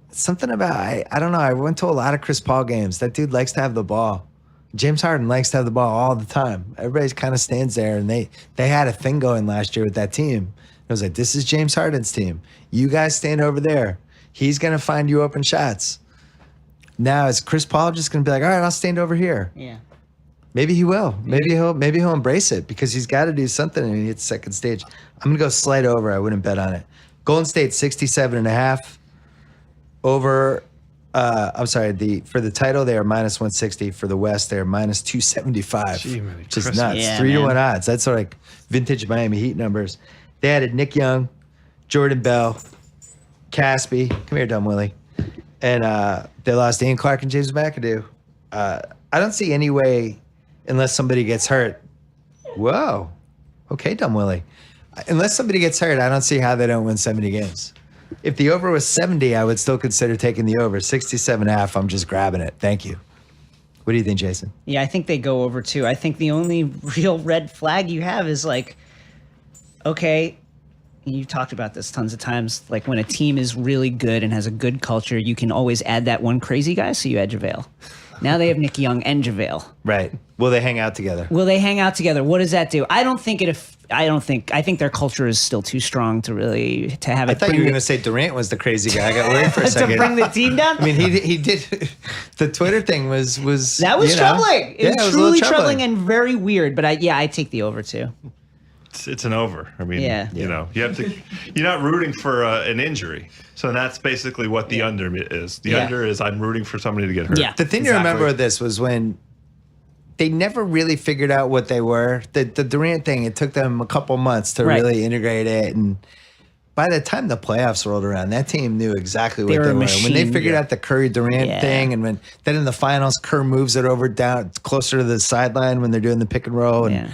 It's something about I don't know. I went to a lot of Chris Paul games. That dude likes to have the ball. James Harden likes to have the ball all the time. Everybody kind of stands there, and they had a thing going last year with that team. It was like, this is James Harden's team. You guys stand over there. He's going to find you open shots. now is Chris Paul just going to be like, all right, I'll stand over here? Yeah. Maybe he will. Maybe he'll embrace it because he's got to do something and he hits second stage. I'm going to go slight over. I wouldn't bet on it. Golden State 67.5 over. For the title they are minus 160. For the West they are minus 275. Which is nuts. Yeah, 3-1 odds. That's sort of like vintage Miami Heat numbers. They added Nick Young, Jordan Bell, Caspi. Come here, dumb Willie. And they lost Ian Clark and James McAdoo. I don't see any way, unless somebody gets hurt. Whoa. Okay, dumb Willie. Unless somebody gets hurt, I don't see how they don't win 70 games. If the over was 70, I would still consider taking the over. 67.5, I'm just grabbing it. Thank you. What do you think, Jason? Yeah, I think they go over too. I think the only real red flag you have is like, okay, you've talked about this tons of times. Like when a team is really good and has a good culture, you can always add that one crazy guy. So you add JaVale. Now they have Nick Young and JaVale. Right. Will they hang out together? Will they hang out together? What does that do? I think their culture is still too strong to have it. I thought you were going to say Durant was the crazy guy. I got worried for a to second. bring the team down. I mean, he did. The Twitter thing was That was troubling. It was a truly little troubling and very weird. But I take the over too. It's an over. I mean, Yeah. you know, you have to. You're not rooting for an injury, so that's basically what the under is. The under is I'm rooting for somebody to get hurt. Yeah. The thing to remember with this was when they never really figured out what they were. The Durant thing, it took them a couple months to really integrate it. And by the time the playoffs rolled around, that team knew exactly what they were. When they figured out the Curry-Durant thing, and then in the finals, Kerr moves it over down closer to the sideline when they're doing the pick and roll. And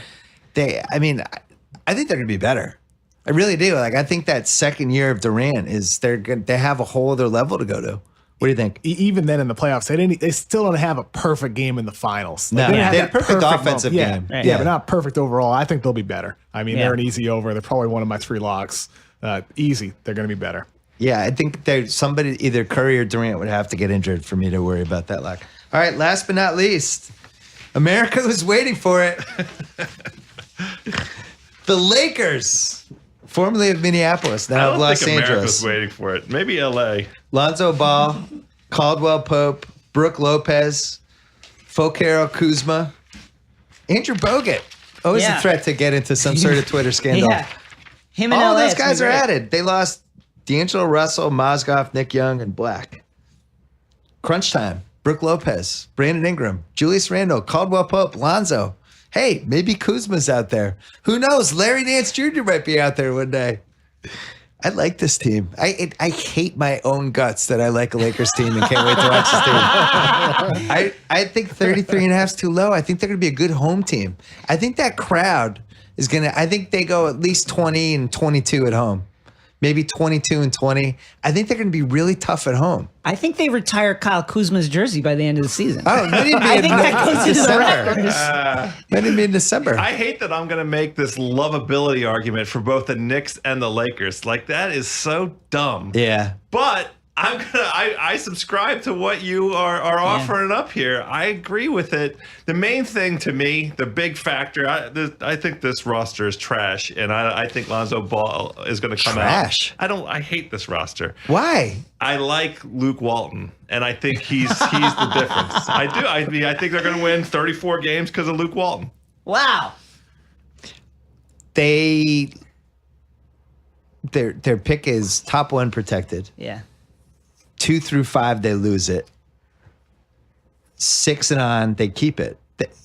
I think they're going to be better. I really do. Like, I think that second year of Durant they have a whole other level to go to. What do you think? Even then in the playoffs, they still don't have a perfect game in the finals. No, they had a perfect offensive game. Right. Yeah, but not perfect overall. I think they'll be better. I mean, Yeah. they're an easy over. They're probably one of my 3 locks. Easy. They're going to be better. Yeah, I think somebody, either Curry or Durant, would have to get injured for me to worry about that luck. All right, last but not least, America was waiting for it. The Lakers, formerly of Minneapolis, I now don't of Los think America Angeles. was waiting for it. Maybe L.A. Lonzo Ball, Caldwell Pope, Brooke Lopez, Fokero Kuzma, Andrew Bogut. Always a threat to get into some sort of Twitter scandal. Yeah. Him and All LA, those it's been guys are great. added. They lost D'Angelo Russell, Mozgov, Nick Young, and Black. Crunch time. Brooke Lopez, Brandon Ingram, Julius Randle, Caldwell Pope, Lonzo. Hey, maybe Kuzma's out there. Who knows? Larry Nance Jr. might be out there one day. I like this team. I hate my own guts that I like a Lakers team and can't wait to watch this team. I think 33.5 is too low. I think they're going to be a good home team. I think that crowd is going to, I think they go at least 20 and 22 at home. Maybe 22 and 20. I think they're going to be really tough at home. I think they retire Kyle Kuzma's jersey by the end of the season. Oh, maybe I think that goes into the records. Maybe in December. I hate that I'm going to make this lovability argument for both the Knicks and the Lakers. Like, that is so dumb. Yeah. But I subscribe to what you are offering up here. I agree with it. The main thing to me, the big factor, I think this roster is trash, and I think Lonzo Ball is going to come Trash? out. I hate this roster. Why? I like Luke Walton, and I think he's the difference. I do. I think they're going to win 34 games because of Luke Walton. Wow. Their pick is top 1 protected. Yeah. 2 through 5, they lose it. 6 and on, they keep it.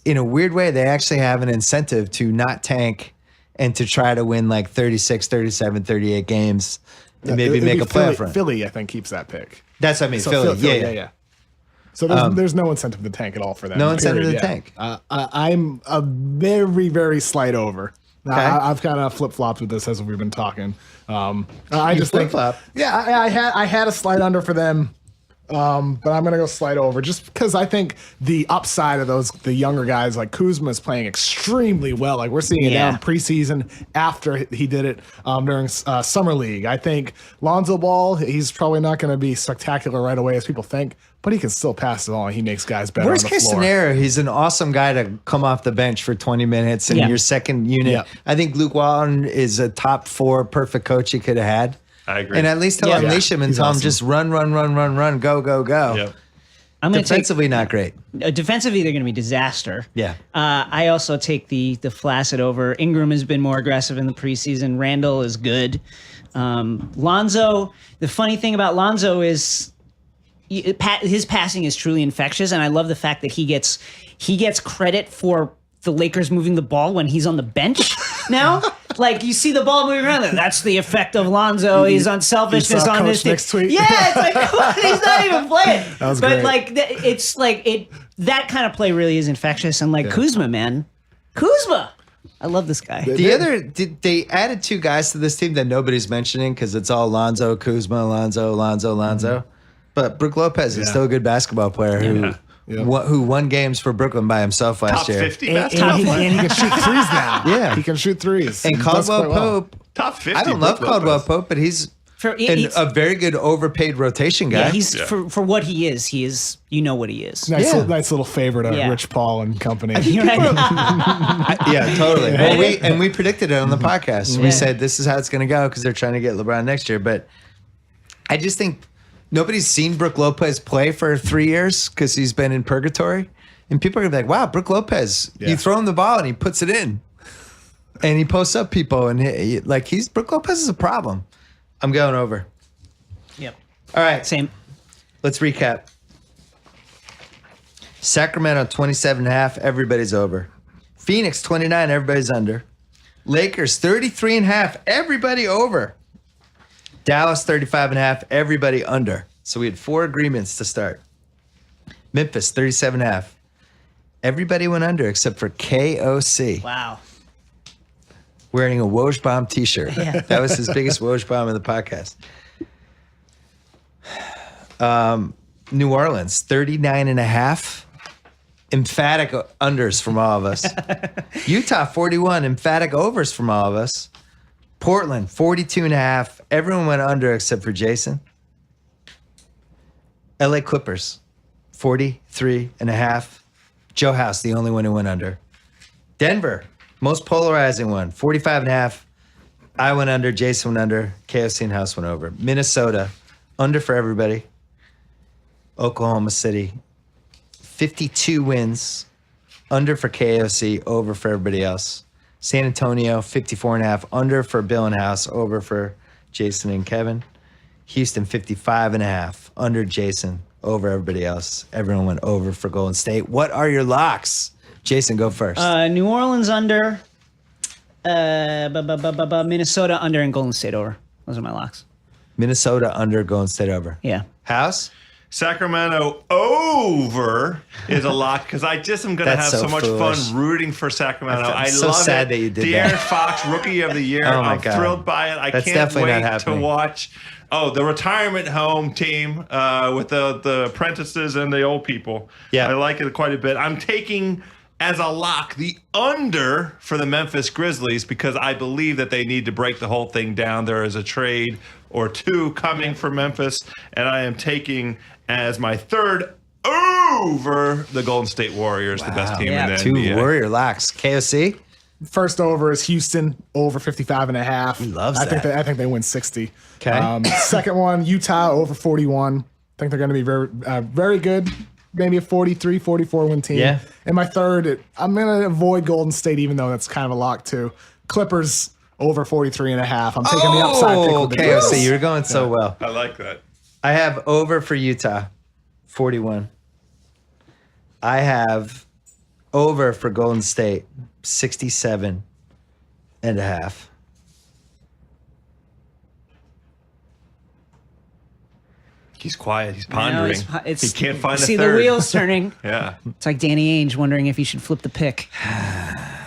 In a weird way, they actually have an incentive to not tank and to try to win like 36, 37, 38 games and maybe make a playoff run. Philly, I think, keeps that pick. That's what I mean, So Philly. Yeah. So there's no incentive to tank at all for them. No incentive period, to tank. I'm a very, very slight over. Okay. I've kind of flip-flopped with this as we've been talking. I just think, flip-flop? yeah, I had a slight under for them, but I'm gonna go slight over just because I think the upside of the younger guys like Kuzma is playing extremely well. Like we're seeing it now in preseason after he did it during summer league. I think Lonzo Ball, he's probably not going to be spectacular right away as people think, but he can still pass it on. He makes guys better. Worst on the case floor. scenario, he's an awesome guy to come off the bench for 20 minutes in your second unit. Yeah. I think Luke Walton is a top 4 perfect coach he could have had. I agree. And at least he'll unleash him and He's tell him awesome. just run, go. Yep. I'm going to take Defensively, not great. defensively. They're going to be disaster. Yeah. I also take the flaccid over. Ingram has been more aggressive in the preseason. Randall is good. Lonzo. The funny thing about Lonzo is his passing is truly infectious, and I love the fact that he gets credit for the Lakers moving the ball when he's on the bench now. Like, you see the ball moving around. That's the effect of Lonzo. He's unselfishness saw on this Coach team. Nick's tweet? Yeah, it's like, come on, he's not even playing. That was but great. like, it's like that kind of play really is infectious. And like Kuzma, man, Kuzma, I love this guy. They added 2 guys to this team that nobody's mentioning because it's all Lonzo, Kuzma, Lonzo. But Brook Lopez is still a good basketball player who won games for Brooklyn by himself last Top year. 50 And basketball he player. can shoot threes now. Yeah. He can shoot threes. And He does Caldwell quite well. Pope. Top 50. I don't love Brook Caldwell Lopez. Pope, but he's He's- a very good overpaid rotation guy. Yeah, he's for what he is. He is, you know what he is. Nice, Yeah. nice little favor to Yeah. Rich Paul and company. You're right. Yeah, totally. Well, we predicted it on the podcast. We Yeah. said this is how it's going to go because they're trying to get LeBron next year. But I just think nobody's seen Brook Lopez play for 3 years because he's been in purgatory. And people are going to be like, wow, Brook Lopez, Yeah. you throw him the ball and he puts it in. And he posts up people. And Brook Lopez is a problem. I'm going over. Yep. All right. Same. Let's recap. Sacramento 27.5, everybody's over. Phoenix 29, everybody's under. Lakers 33.5, everybody over. Dallas 35.5, everybody under. So we had 4 agreements to start. Memphis 37.5. Everybody went under except for KOC Wow. wearing a Woj Bomb t-shirt. Yeah. That was his biggest Woj Bomb of the podcast. New Orleans 39.5. Emphatic unders from all of us. Utah 41, emphatic overs from all of us. Portland 42.5. Everyone went under except for Jason. LA Clippers 43.5. Joe House, the only one who went under. Denver, most polarizing one, 45.5. I went under, Jason went under, KFC and House went over. Minnesota, under for everybody. Oklahoma City, 52 wins, under for KOC, over for everybody else. San Antonio, 54.5, under for Bill and House, over for Jason and Kevin. Houston, 55.5, under Jason, over everybody else. Everyone went over for Golden State. What are your locks? Jason, go first. New Orleans under. Minnesota under and Golden State over. Those are my locks. Minnesota under, Golden State over. Yeah. House? Sacramento over is a lot because I just am going to That's have so so much foolish. fun rooting for Sacramento. I'm I so love sad it. that you did De'Aaron that. Fox, Rookie of the Year. Oh my I'm God. thrilled by it. I That's can't definitely not wait to happening. watch. Oh, the retirement home team with the apprentices and the old people. Yeah. I like it quite a bit. I'm taking as a lock the under for the Memphis Grizzlies because I believe that they need to break the whole thing down. There is a trade or 2 coming for Memphis, and I am taking as my third over the Golden State Warriors, the best team in the 2 NBA. Warrior locks. KOC? First over is Houston, over 55.5. He loves I think that. I think they win 60. Okay. Second one, Utah, over 41. I think they're going to be very, very good. Maybe a 43, 44 win team. Yeah. And my third, I'm going to avoid Golden State, even though that's kind of a lock too. Clippers, over 43.5. I'm taking the upside pick with the KOC, Clippers. you're going so well. I like that. I have over for Utah, 41. I have over for Golden State, 67.5. He's quiet. He's I know, pondering. He can't find a see third. the wheels turning. Yeah. It's like Danny Ainge wondering if he should flip the pick. I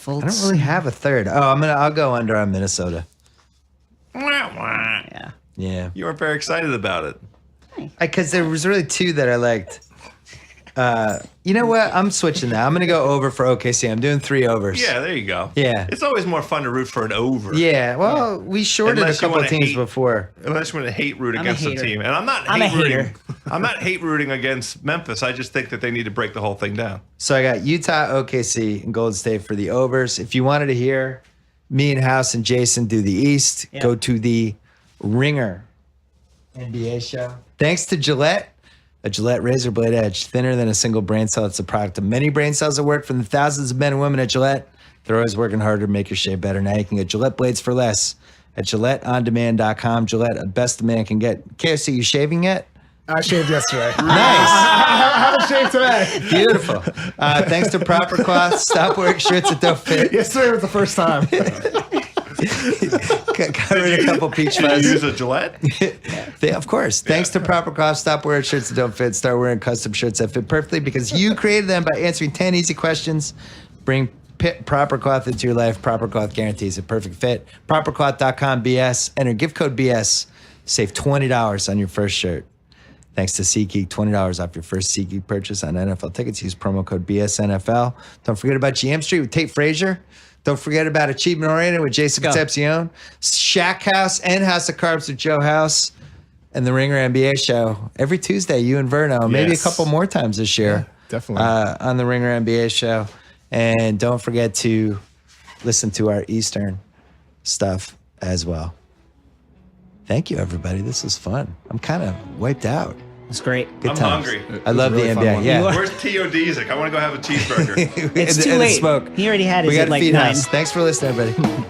don't really have a third. Oh, I'll go under on Minnesota. Yeah. Yeah. You weren't very excited about it. Because there was really 2 that I liked. You know what? I'm switching now. I'm going to go over for OKC. I'm doing 3 overs. Yeah, there you go. Yeah. It's always more fun to root for an over. Yeah. Well, we shorted Unless a you couple wanna teams hate- before. Unless you want to hate root I'm a against the hater. team. And I'm not I'm a hate rooting. hater. I'm not hate rooting against Memphis. I just think that they need to break the whole thing down. So I got Utah, OKC, and Golden State for the overs. If you wanted to hear me and House and Jason do the East, Yeah. go to the Ringer NBA show. Thanks to Gillette. A Gillette razor blade edge, thinner than a single brain cell. It's a product of many brain cells that work from the thousands of men and women at Gillette. They're always working harder to make your shave better. Now you can get Gillette blades for less at GilletteOnDemand.com. Gillette, the best a man can get. KOC, you shaving yet? I shaved yesterday. Nice. I haven't shaved today. Beautiful. Thanks to Proper Cloth. Stop wearing shirts that don't fit. Yesterday was the first time. Got rid of a couple peach Did you fuzz. use a Gillette? Of course. Thanks to Proper Cloth. Stop wearing shirts that don't fit. Start wearing custom shirts that fit perfectly because you created them by answering 10 easy questions. Bring Proper Cloth into your life. Proper Cloth guarantees a perfect fit. Propercloth.com BS. Enter gift code BS. Save $20 on your first shirt. Thanks to SeatGeek, $20 off your first SeatGeek purchase on NFL tickets. Use promo code BSNFL. Don't forget about GM Street with Tate Frazier. Don't forget about Achievement Oriented with Jason Concepcion. Shack House and House of Carbs with Joe House. And the Ringer NBA show. Every Tuesday, you and Verno. Maybe a couple more times this year. Yeah, definitely. On the Ringer NBA show. And don't forget to listen to our Eastern stuff as well. Thank you, everybody. This was fun. I'm kind of wiped out. It's great. Good I'm times. hungry. I love really the fun NBA. one. Yeah. Where's T.O. Dzik? I want to go have a cheeseburger. It's too And the late. smoke. He already had his We got at to like feed 9. house. Thanks for listening, everybody.